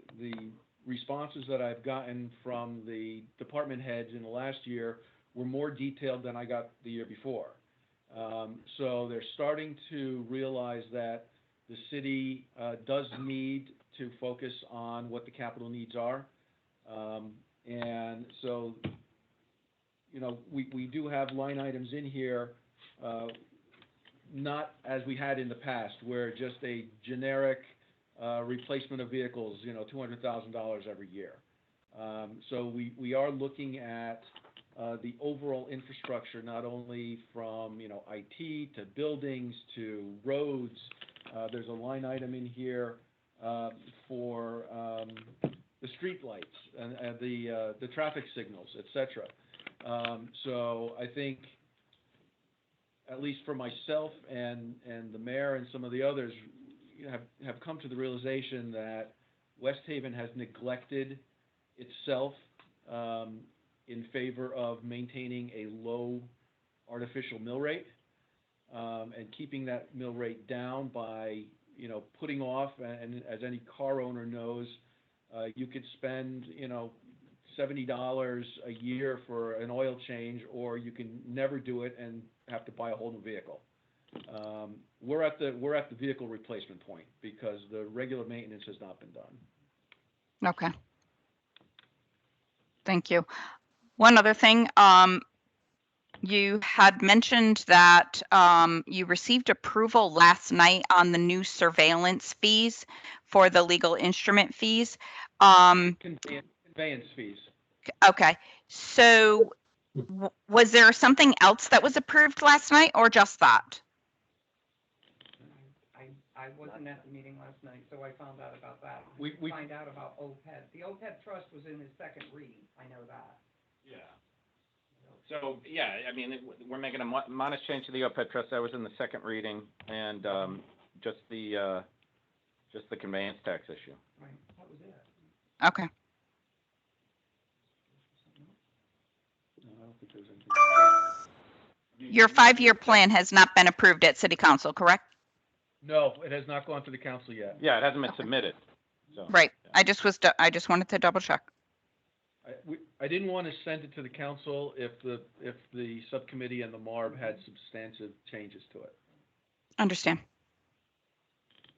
responses that I've gotten from the department heads in the last year were more detailed than I got the year before. So they're starting to realize that the city does need to focus on what the capital needs are. And so we do have line items in here, not as we had in the past, where just a generic replacement of vehicles, $200,000 every year. So we are looking at the overall infrastructure, not only from IT to buildings to roads. There's a line item in here for the street lights and the traffic signals, etc. So I think, at least for myself and the mayor and some of the others, have come to the realization that West Haven has neglected itself in favor of maintaining a low artificial mill rate and keeping that mill rate down by putting off, and as any car owner knows, you could spend $70 a year for an oil change, or you can never do it and have to buy a whole new vehicle. We're at the vehicle replacement point because the regular maintenance has not been done. Okay. Thank you. One other thing, you had mentioned that you received approval last night on the new surveillance fees for the legal instrument fees. Conveyance fees. Okay, so was there something else that was approved last night, or just that? I wasn't at the meeting last night, so I found out about that. We- Find out about OPEB. The OPEB trust was in his second read, I know that. Yeah. So, yeah, I mean, we're making a modest change to the OPEB trust. That was in the second reading, and just the conveyance tax issue. Right, that was it. Okay. No, I don't think there's anything. Your 5-year plan has not been approved at city council, correct? No, it has not gone to the council yet. Yeah, it hasn't been submitted, so. Right. I just wanted to double check. I didn't want to send it to the council if the subcommittee and the MARB had substantive changes to it. Understand.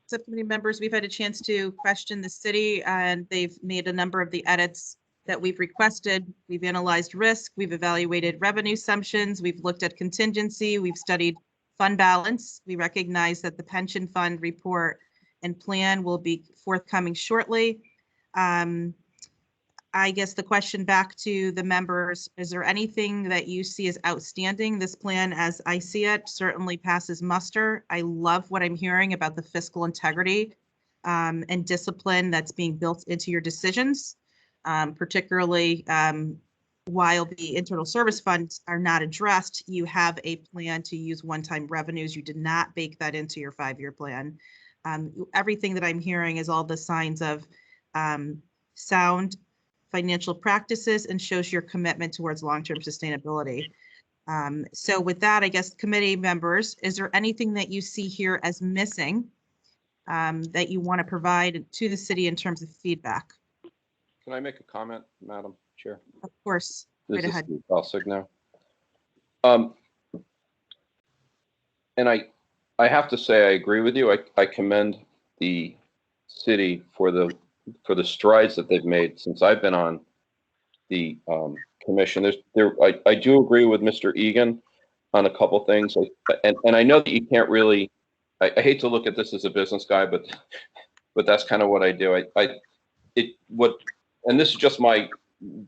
Subcommittee members, we've had a chance to question the city, and they've made a number of the edits that we've requested. We've analyzed risk, we've evaluated revenue assumptions, we've looked at contingency, we've studied fund balance. We recognize that the pension fund report and plan will be forthcoming shortly. I guess the question back to the members, is there anything that you see as outstanding? This plan, as I see it, certainly passes muster. I love what I'm hearing about the fiscal integrity and discipline that's being built into your decisions, particularly while the internal service funds are not addressed, you have a plan to use one-time revenues. You did not bake that into your 5-year plan. Everything that I'm hearing is all the signs of sound financial practices and shows your commitment towards long-term sustainability. So with that, I guess committee members, is there anything that you see here as missing that you want to provide to the city in terms of feedback? Can I make a comment, Madam Chair? Of course, This right is ahead. Steve Balsick now. And I have to say, I agree with you. I commend the city for the strides that they've made since I've been on the commission. I do agree with Mr. Egan on a couple things, and I know that you can't really. I hate to look at this as a business guy, but that's kind of what I do. And this is just my.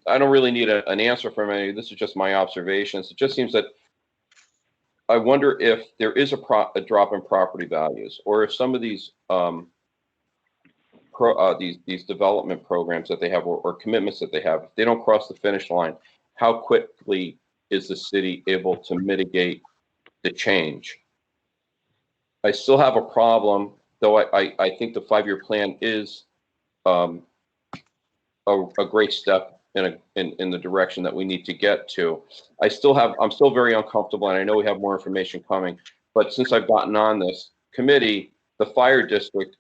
I don't really need an answer from any. This is just my observations. It just seems that I wonder if there is a drop in property values, or if some of these these development programs that they have, or commitments that they have, if they don't cross the finish line, how quickly is the city able to mitigate the change? I still have a problem, though. I think the 5-year plan is a great step in the direction that we need to get to. I'm still very uncomfortable, and I know we have more information coming, but since I've gotten on this committee, the fire districts,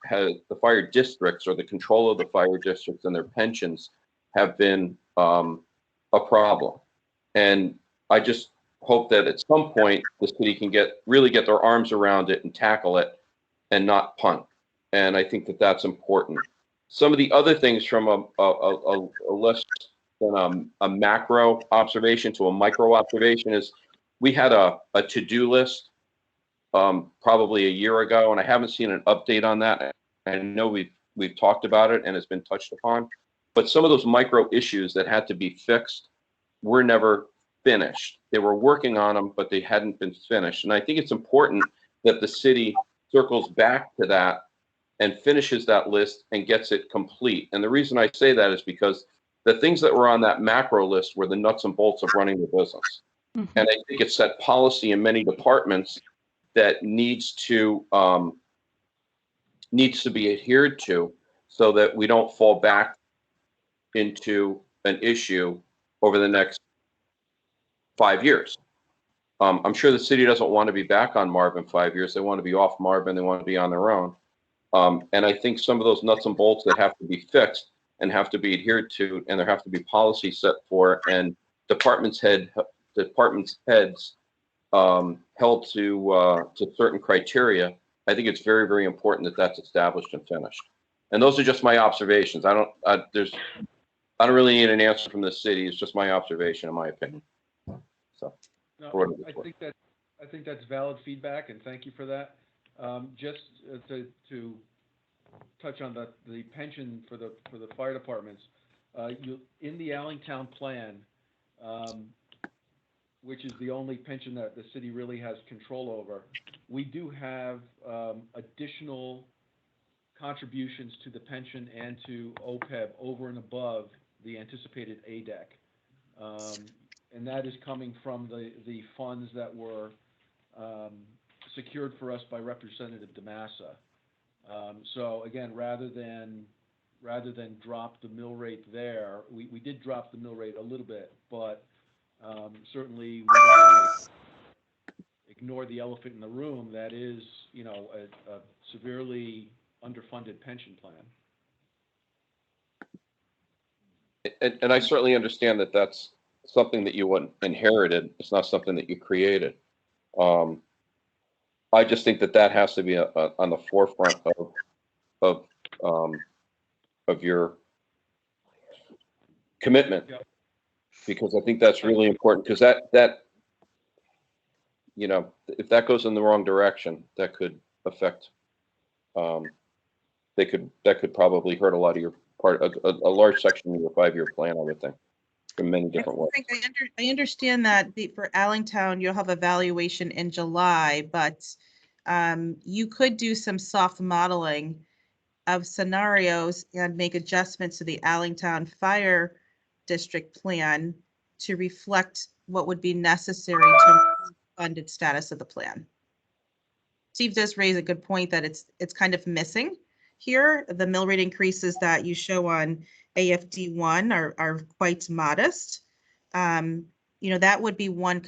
or the control of the fire districts and their pensions, have been a problem. And I just hope that at some point the city can really get their arms around it and tackle it and not punt. And I think that that's important. Some of the other things, from a less than a macro observation to a micro observation, is we had a to-do list probably a year ago, and I haven't seen an update on that. I know we've talked about it and it's been touched upon, but some of those micro issues that had to be fixed were never finished. They were working on them, but they hadn't been finished. And I think it's important that the city circles back to that and finishes that list and gets it complete. And the reason I say that is because the things that were on that macro list were the nuts and bolts of running the business. Mm-hmm. And I think it set policy in many departments that needs to be adhered to, so that we don't fall back into an issue over the next 5 years. I'm sure the city doesn't want to be back on MARB in 5 years. They want to be off MARB and they want to be on their own. And I think some of those nuts and bolts that have to be fixed and have to be adhered to, and there have to be policy set for, and departments heads held to certain criteria. I think it's very, very important that that's established and finished. And those are just my observations. I don't really need an answer from the city. It's just my observation, in my opinion. So, no, I think that's valid feedback, and thank you for that. Just to touch on the pension for the fire departments, in the Allentown plan, which is the only pension that the city really has control over, we do have additional contributions to the pension and to OPEB over and above the anticipated ADEC. And that is coming from the funds that were secured for us by Representative DeMassa. So again, rather than drop the mill rate there, we did drop the mill rate a little bit, but certainly we don't want to ignore the elephant in the room that is, you know, a severely underfunded pension plan. And I certainly understand that that's something that you inherited. It's not something that you created. I just think that has to be on the forefront of your commitment, Yep. because I think that's really important. Because that you know, if that goes in the wrong direction, that could affect. That could probably hurt a lot of your a large section of your 5-year plan, I would think, in many different ways. I understand that for Allentown, you'll have a valuation in July, but you could do some soft modeling of scenarios and make adjustments to the Allentown Fire District plan to reflect what would be necessary to improve funded status of the plan. Steve does raise a good point that it's kind of missing here. The mill rate increases that you show on AFD1 are quite modest. You know, that would be one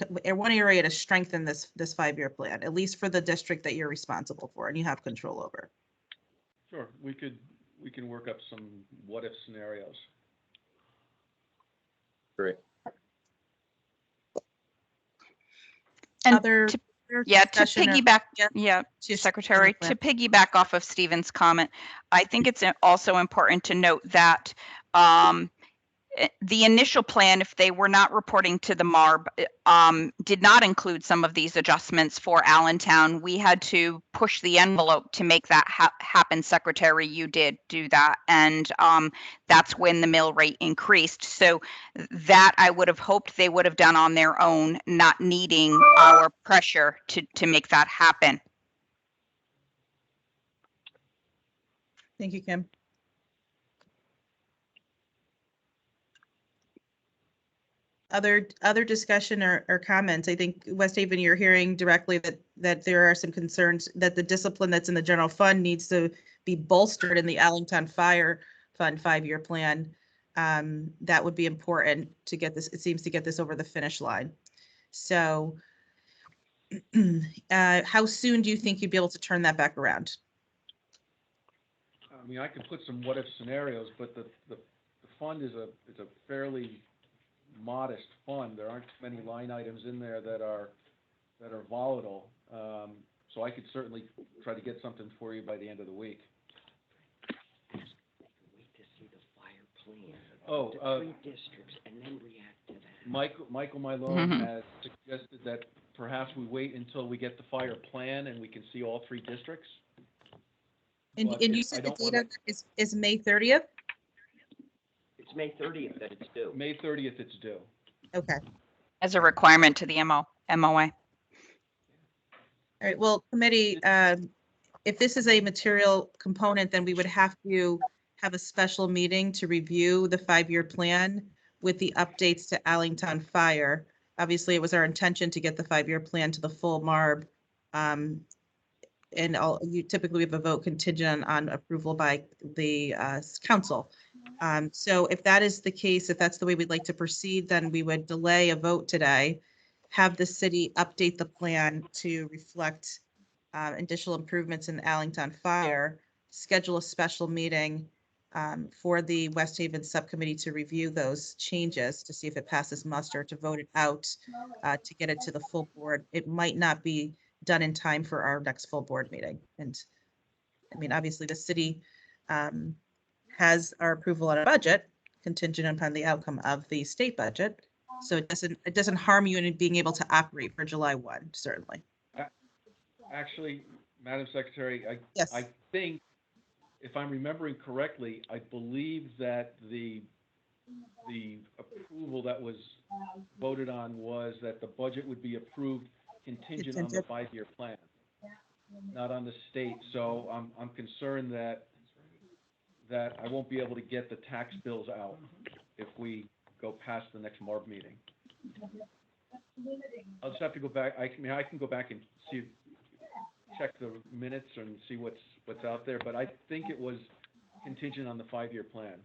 area to strengthen this 5-year plan, at least for the district that you're responsible for and you have control over. Sure, we can work up some what-if scenarios. Great. And Other to discussion or- piggyback, Yeah. Secretary, to piggyback off of Stephen's comment, I think it's also important to note that the initial plan, if they were not reporting to the MARB, did not include some of these adjustments for Allentown. We had to push the envelope to make that happen, Secretary. You did do that. And that's when the mill rate increased. So that I would have hoped they would have done on their own, not needing our pressure to make that happen. Thank you, Kim. Other discussion or comments? I think, West Haven, you're hearing directly that there are some concerns that the discipline that's in the general fund needs to be bolstered in the Allentown Fire Fund 5-year plan. That would be important to get this, it seems, to get this over the finish line. So how soon do you think you'd be able to turn that back around? I mean, I can put some what-if scenarios, but the fund is a fairly modest fund. There aren't many line items in there that are volatile. So I could certainly try to get something for you by the end of the week. Wait to see the fire plan. Oh, the 3 districts and then react to that. Michael Mylone has suggested that perhaps we wait until we get the fire plan and we can see all 3 districts. And you said the date is May 30th? It's May 30th that it's due. May 30th it's due. Okay. As a requirement to the MOA. All right, well, committee, if this is a material component, then we would have to have a special meeting to review the 5-year plan with the updates to Allentown Fire. Obviously, it was our intention to get the 5-year plan to the full MARB. And you typically have a vote contingent on approval by the council. So if that is the case, if that's the way we'd like to proceed, then we would delay a vote today, have the city update the plan to reflect additional improvements in Allentown Fire, schedule a special meeting for the West Haven Subcommittee to review those changes to see if it passes muster, to vote it out, to get it to the full board. It might not be done in time for our next full board meeting. And I mean, obviously the city has our approval on a budget contingent upon the outcome of the state budget. So it doesn't harm you in being able to operate for July 1, certainly. Actually, Madam Secretary, Yes. I think, if I'm remembering correctly, I believe that the the approval that was voted on was that the budget would be approved contingent on the 5-year plan, not on the state. So I'm concerned that I won't be able to get the tax bills out if we go past the next MARB meeting. I'll just have to go back. I can go back and check the minutes and see what's out there, but I think it was contingent on the 5-year plan.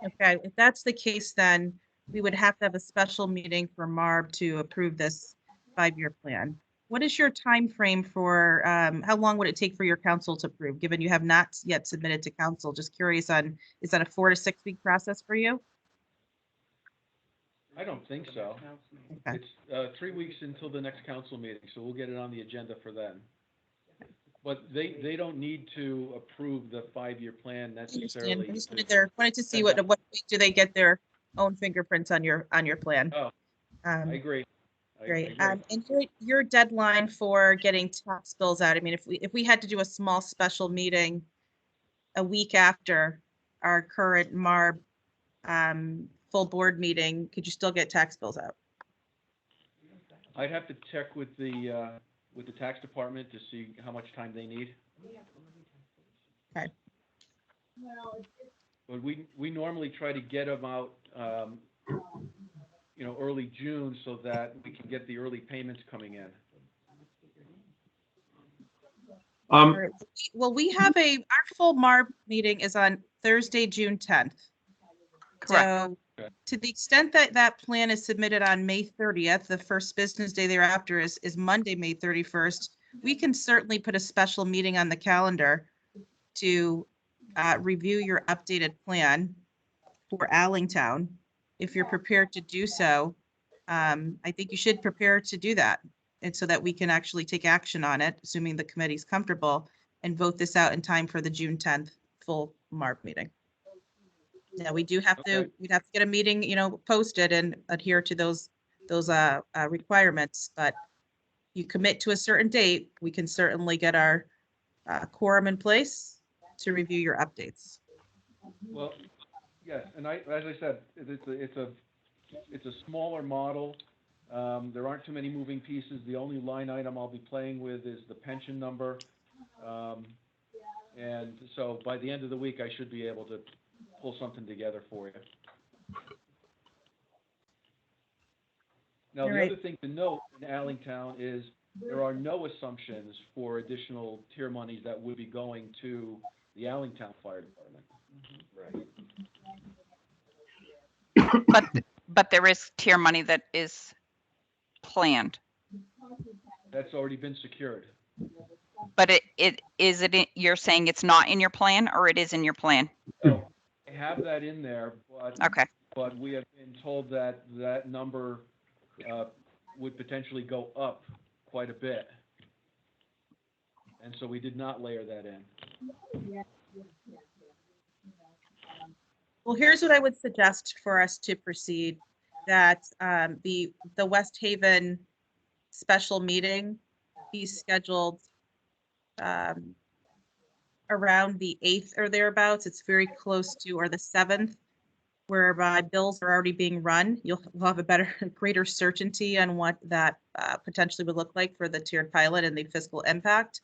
Okay, if that's the case, then we would have to have a special meeting for MARB to approve this 5-year plan. What is your time frame for, how long would it take for your council to approve, given you have not yet submitted to council? Just curious on, is that a 4 to 6 week process for you? I don't think so. Okay. It's 3 weeks until the next council meeting, so we'll get it on the agenda for then. But they don't need to approve the 5-year plan necessarily. I just wanted to see what do they get their own fingerprints on your plan. Oh, I agree. Great. And your deadline for getting tax bills out, I mean, if we had to do a small special meeting a week after our current MARB full board meeting, could you still get tax bills out? I'd have to check with the tax department to see how much time they need. Okay. But we normally try to get them out, early June so that we can get the early payments coming in. Well, we have our full MARB meeting is on Thursday, June 10th. Correct. So to the extent that that plan is submitted on May 30th, the first business day thereafter is Monday, May 31st. We can certainly put a special meeting on the calendar to review your updated plan for Allentown. If you're prepared to do so, I think you should prepare to do that. And so that we can actually take action on it, assuming the committee's comfortable, and vote this out in time for the June 10th full MARB meeting. Yeah, we do have to, we'd have to get a meeting, posted and adhere to those requirements, but you commit to a certain date, we can certainly get our quorum in place to review your updates. Well, yes, and as I said, it's a smaller model. There aren't too many moving pieces. The only line item I'll be playing with is the pension number. And so by the end of the week, I should be able to pull something together for you. Now, the other thing to note in Allentown is there are no assumptions for additional tier monies that would be going to the Allentown Fire Department. Right. But there is tier money that is planned. That's already been secured. But you're saying it's not in your plan, or it is in your plan? So I have that in there, but Okay. But we have been told that that number would potentially go up quite a bit, and so we did not layer that in. Well, here's what I would suggest for us to proceed, that the West Haven special meeting be scheduled around the 8th or thereabouts. It's very close to, or the 7th, whereby bills are already being run. We'll have a greater certainty on what that potentially would look like for the tiered pilot and the fiscal impact.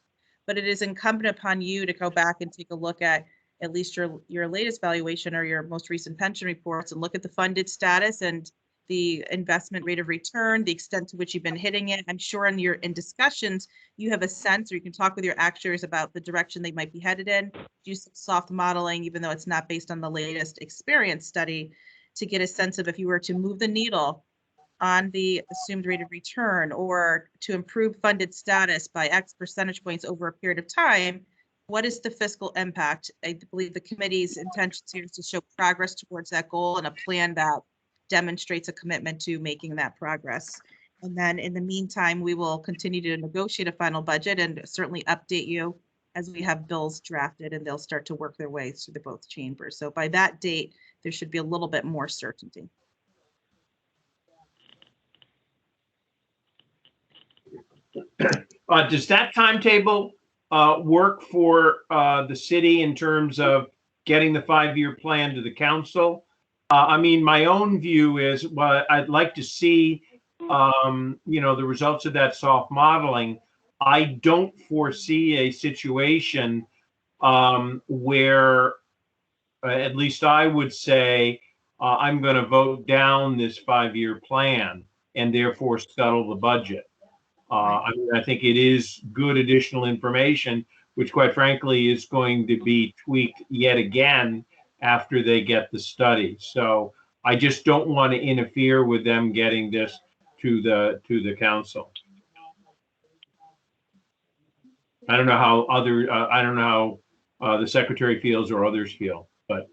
But it is incumbent upon you to go back and take a look at least your latest valuation or your most recent pension reports, and look at the funded status and the investment rate of return, the extent to which you've been hitting it. I'm sure in discussions, you have a sense, or you can talk with your actuaries about the direction they might be headed in. Do some soft modeling, even though it's not based on the latest experience study, to get a sense of if you were to move the needle on the assumed rate of return, or to improve funded status by X percentage points over a period of time, what is the fiscal impact? I believe the committee's intention here is to show progress towards that goal and a plan that demonstrates a commitment to making that progress. And then in the meantime, we will continue to negotiate a final budget and certainly update you as we have bills drafted, and they'll start to work their way through both chambers. So by that date, there should be a little bit more certainty. Does that timetable work for the city in terms of getting the 5-year plan to the council? I mean, my own view is, well, I'd like to see, the results of that soft modeling. I don't foresee a situation where, at least I would say, I'm going to vote down this 5-year plan and therefore scuttle the budget. I mean, I think it is good additional information, which quite frankly is going to be tweaked yet again after they get the study. So I just don't want to interfere with them getting this to the council. I don't know how I don't know how the secretary feels or others feel, but.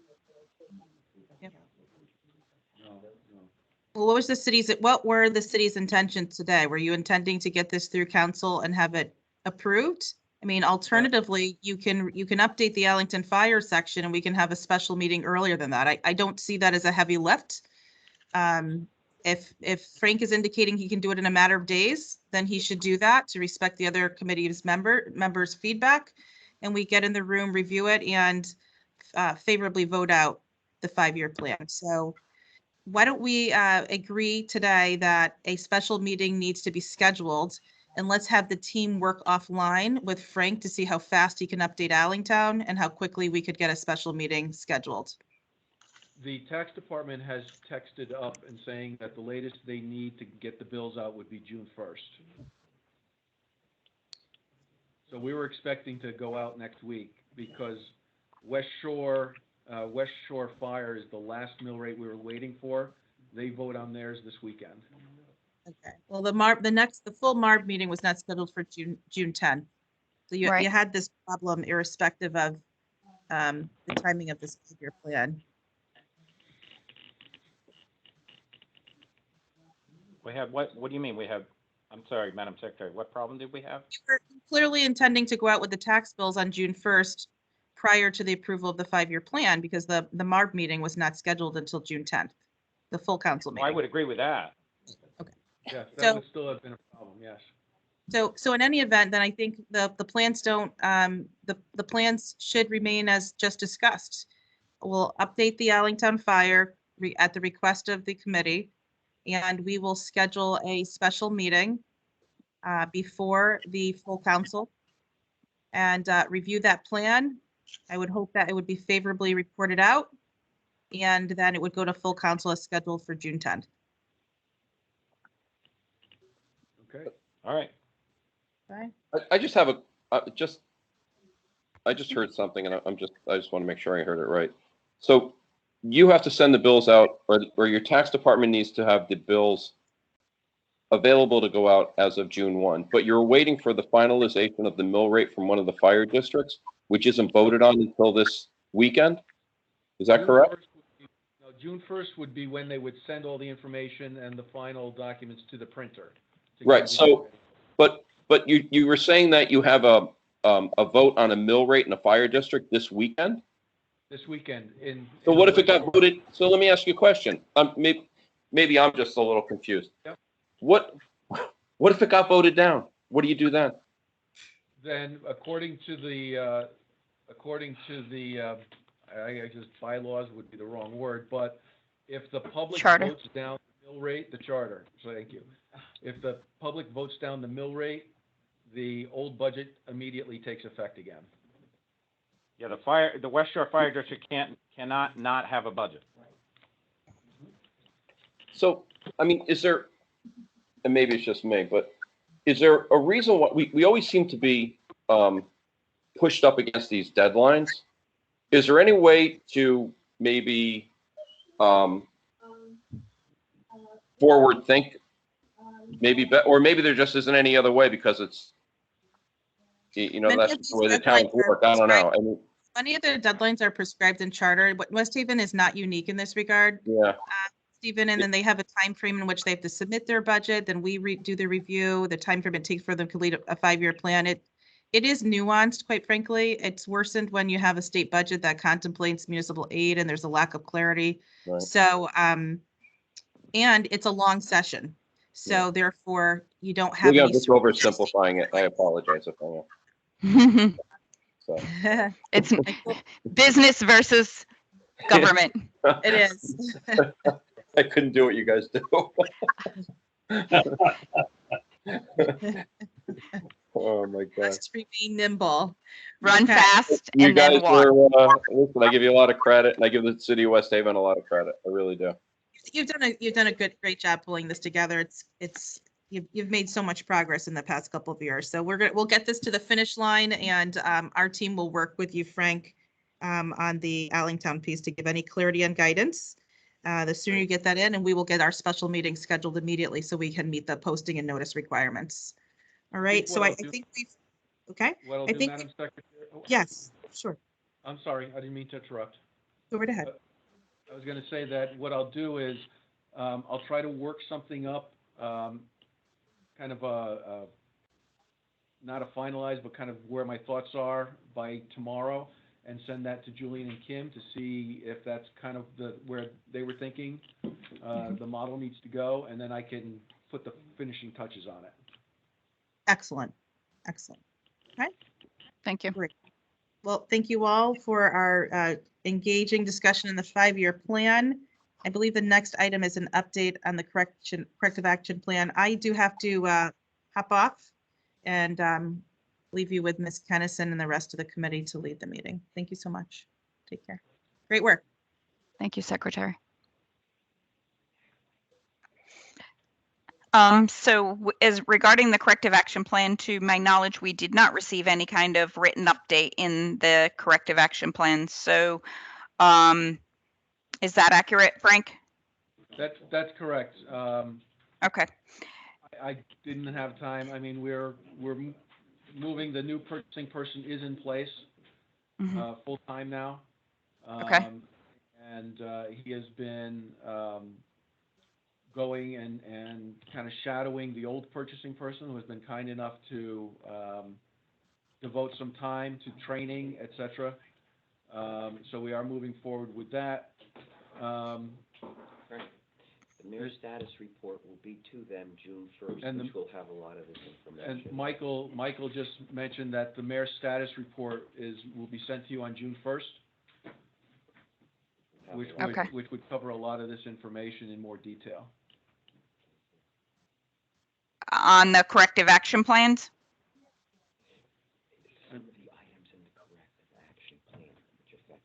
Well, what were the city's intentions today? Were you intending to get this through council and have it approved? I mean, alternatively, you can update the Allington Fire section and we can have a special meeting earlier than that. I don't see that as a heavy lift. If Frank is indicating he can do it in a matter of days, then he should do that to respect the other committee's members' feedback. And we get in the room, review it, and favorably vote out the 5-year plan. So why don't we agree today that a special meeting needs to be scheduled, and let's have the team work offline with Frank to see how fast he can update Allingtown and how quickly we could get a special meeting scheduled. The tax department has texted up and saying that the latest they need to get the bills out would be June 1st. So we were expecting to go out next week because West Shore Fire is the last mill rate we were waiting for. They vote on theirs this weekend. Okay. Well, the full MARB meeting was not scheduled for June 10. So you had this problem irrespective of the timing of this 5-year plan. We have what do you mean we have? I'm sorry, Madam Secretary, what problem did we have? You're clearly intending to go out with the tax bills on June 1st prior to the approval of the 5-year plan because the MARB meeting was not scheduled until June 10th, the full council meeting. I would agree with that. Okay. Yeah, that would still have been a problem, yes. So in any event, then I think the plans don't, the plans should remain as just discussed. We'll update the Allingtown Fire at the request of the committee, and we will schedule a special meeting before the full council and review that plan. I would hope that it would be favorably reported out, and then it would go to full council as scheduled for June 10th. Okay. All right. Okay. I just have I just heard something, and I just want to make sure I heard it right. So you have to send the bills out, or your tax department needs to have the bills available to go out as of June 1, but you're waiting for the finalization of the mill rate from one of the fire districts, which isn't voted on until this weekend. Is that correct? June 1st would be when they would send all the information and the final documents to the printer. Right. So, but you were saying that you have a vote on a mill rate in a fire district this weekend? This weekend. So what if it got voted? So let me ask you a question. Maybe I'm just a little confused. Yep. What if it got voted down? What do you do then? Then, according to the I guess bylaws would be the wrong word, but if the public votes down the mill rate, the charter. So thank you. If the public votes down the mill rate, the old budget immediately takes effect again. Yeah, the West Shore Fire District cannot not have a budget. So, I mean, is there, and maybe it's just me, but is there a reason why we always seem to be pushed up against these deadlines? Is there any way to maybe forward think, or maybe there just isn't any other way because it's, that's the way the towns work. I don't know. I mean, many of the deadlines are prescribed in charter. West Haven is not unique in this regard. Yeah. Stephen, and then they have a time frame in which they have to submit their budget. Then we do the review, the time frame it takes for them to complete a 5-year plan. It is nuanced, quite frankly. It's worsened when you have a state budget that contemplates municipal aid and there's a lack of clarity. Right. So, and it's a long session. So therefore, you don't have. Maybe I'm just oversimplifying it. I apologize if I am. So. It's business versus government. It is. I couldn't do what you guys do. Oh my God. Must remain nimble. Run Okay. fast You and guys then walk. are, listen, I give you a lot of credit, and I give the city of West Haven a lot of credit. I really do. You've done a great job pulling this together. You've made so much progress in the past couple of years. So we'll get this to the finish line, and our team will work with you, Frank, on the Allentown piece to give any clarity and guidance. The sooner you get that in, and we will get our special meeting scheduled immediately so we can meet the posting and notice requirements. All right. So I think we've, okay. What I'll I do, think Madam Secretary. Oh, Yes, sure. I'm sorry, I didn't mean to interrupt. Go right ahead. I was going to say that what I'll do is I'll try to work something up, kind of not a finalized, but kind of where my thoughts are by tomorrow, and send that to Julian and Kim to see if that's kind of where they were thinking the model needs to go, and then I can put the finishing touches on it. Excellent. Excellent. Thank you. Well, thank you all for our engaging discussion in the 5-year plan. I believe the next item is an update on the corrective action plan. I do have to hop off and leave you with Ms. Kennison and the rest of the committee to lead the meeting. Thank you so much. Take care. Great work. Thank you, Secretary. So as regarding the corrective action plan, to my knowledge, we did not receive any kind of written update in the corrective action plan. So is that accurate, Frank? That's correct. Okay. I didn't have time. I mean, we're moving. The new purchasing person is in place full time now. Okay. And he has been going and kind of shadowing the old purchasing person, who has been kind enough to devote some time to training, etc. So we are moving forward with that. The mayor's status report will be to them June 1st, And which will have a lot of this information. And Michael just mentioned that the mayor's status report will be sent to you on June 1st, which would cover a lot of this information in more detail. On the corrective action plans?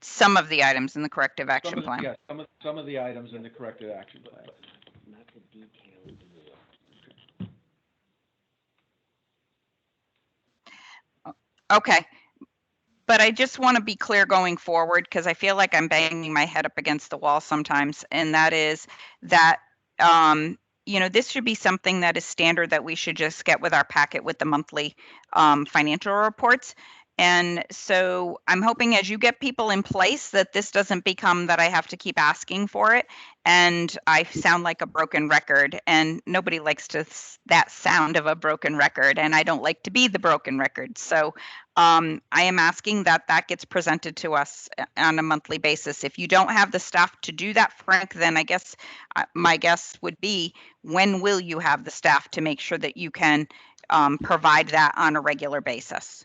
Some of the items in the corrective action plan. Yeah, some of the items in the corrective action plan. Not the detail. Okay. But I just want to be clear going forward, because I feel like I'm banging my head up against the wall sometimes. And that is that, this should be something that is standard that we should just get with our packet with the monthly financial reports. And so I'm hoping as you get people in place that this doesn't become that I have to keep asking for it and I sound like a broken record, and nobody likes that sound of a broken record, and I don't like to be the broken record. So I am asking that gets presented to us on a monthly basis. If you don't have the staff to do that, Frank, then I guess my guess would be, when will you have the staff to make sure that you can provide that on a regular basis?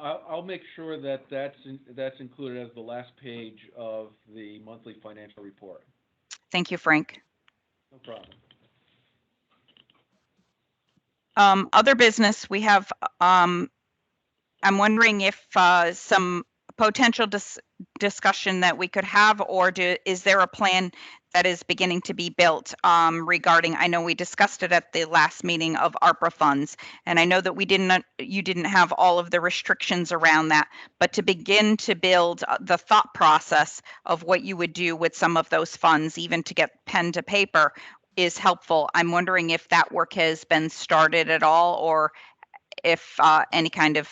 I'll make sure that that's included as the last page of the monthly financial report. Thank you, Frank. No problem. Other business, we have, I'm wondering if some potential discussion that we could have, or is there a plan that is beginning to be built regarding, I know we discussed it at the last meeting, of ARPA funds, and I know that you didn't have all of the restrictions around that, but to begin to build the thought process of what you would do with some of those funds, even to get pen to paper, is helpful. I'm wondering if that work has been started at all, or if any kind of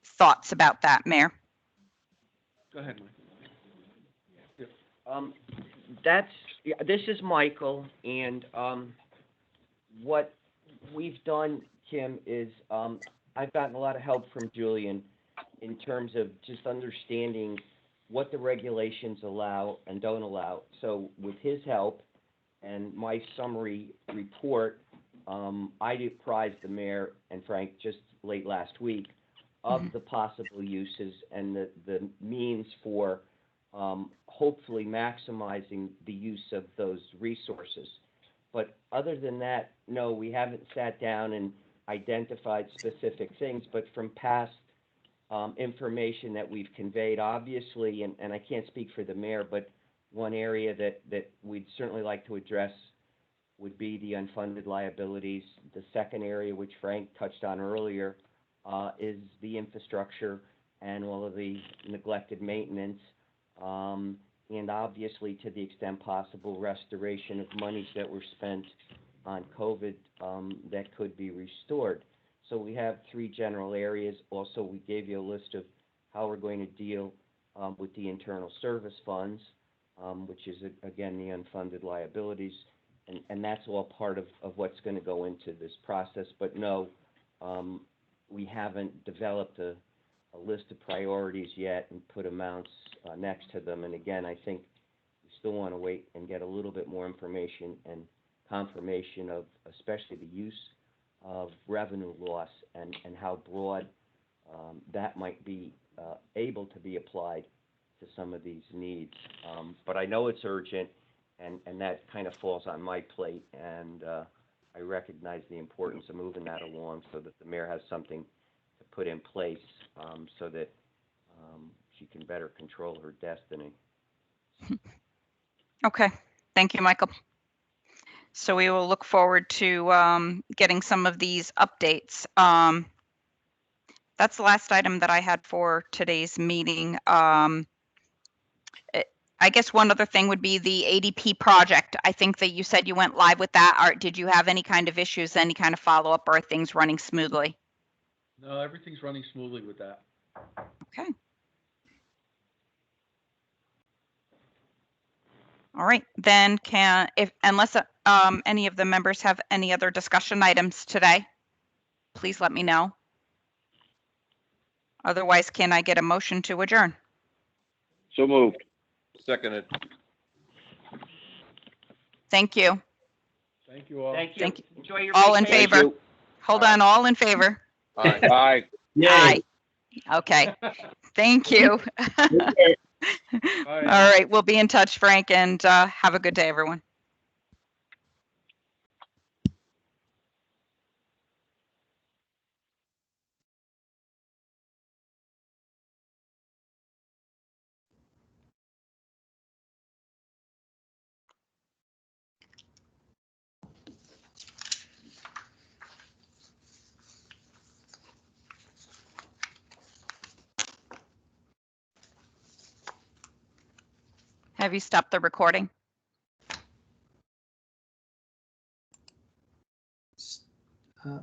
thoughts about that, Mayor. Go ahead, Mike. This is Michael, and what we've done, Kim, is I've gotten a lot of help from Julian in terms of just understanding what the regulations allow and don't allow. So with his help and my summary report, I apprised the mayor and Frank just late last week of the possible uses and the means for hopefully maximizing the use of those resources. But other than that, no, we haven't sat down and identified specific things, but from past information that we've conveyed, obviously, and I can't speak for the mayor, but one area that we'd certainly like to address would be the unfunded liabilities. The second area, which Frank touched on earlier, is the infrastructure and all of the neglected maintenance, and obviously, to the extent possible, restoration of monies that were spent on COVID that could be restored. So we have three general areas. Also, we gave you a list of how we're going to deal with the internal service funds, which is, again, the unfunded liabilities. And that's all part of what's going to go into this process. But no, we haven't developed a list of priorities yet and put amounts next to them. And again, I think we still want to wait and get a little bit more information and confirmation of especially the use of revenue loss and how broad that might be able to be applied to some of these needs. But I know it's urgent, and that kind of falls on my plate, and I recognize the importance of moving that along so that the mayor has something to put in place so that she can better control her destiny. Okay, thank you, Michael. So we will look forward to getting some of these updates. That's the last item that I had for today's meeting. I guess one other thing would be the ADP project. I think that you said you went live with that. Did you have any kind of issues, any kind of follow-up, or are things running smoothly? No, everything's running smoothly with that. Okay. All right, then unless any of the members have any other discussion items today, please let me know. Otherwise, can I get a motion to adjourn? So moved. Seconded. Thank you. Thank you all. Thank you. Thank you. Enjoy your All in vacation. favor? Hold on, all in favor? Aye. Aye. Aye. Okay, thank you. All right, we'll be in touch, Frank, and have a good day, everyone. Have you stopped the recording? Uh,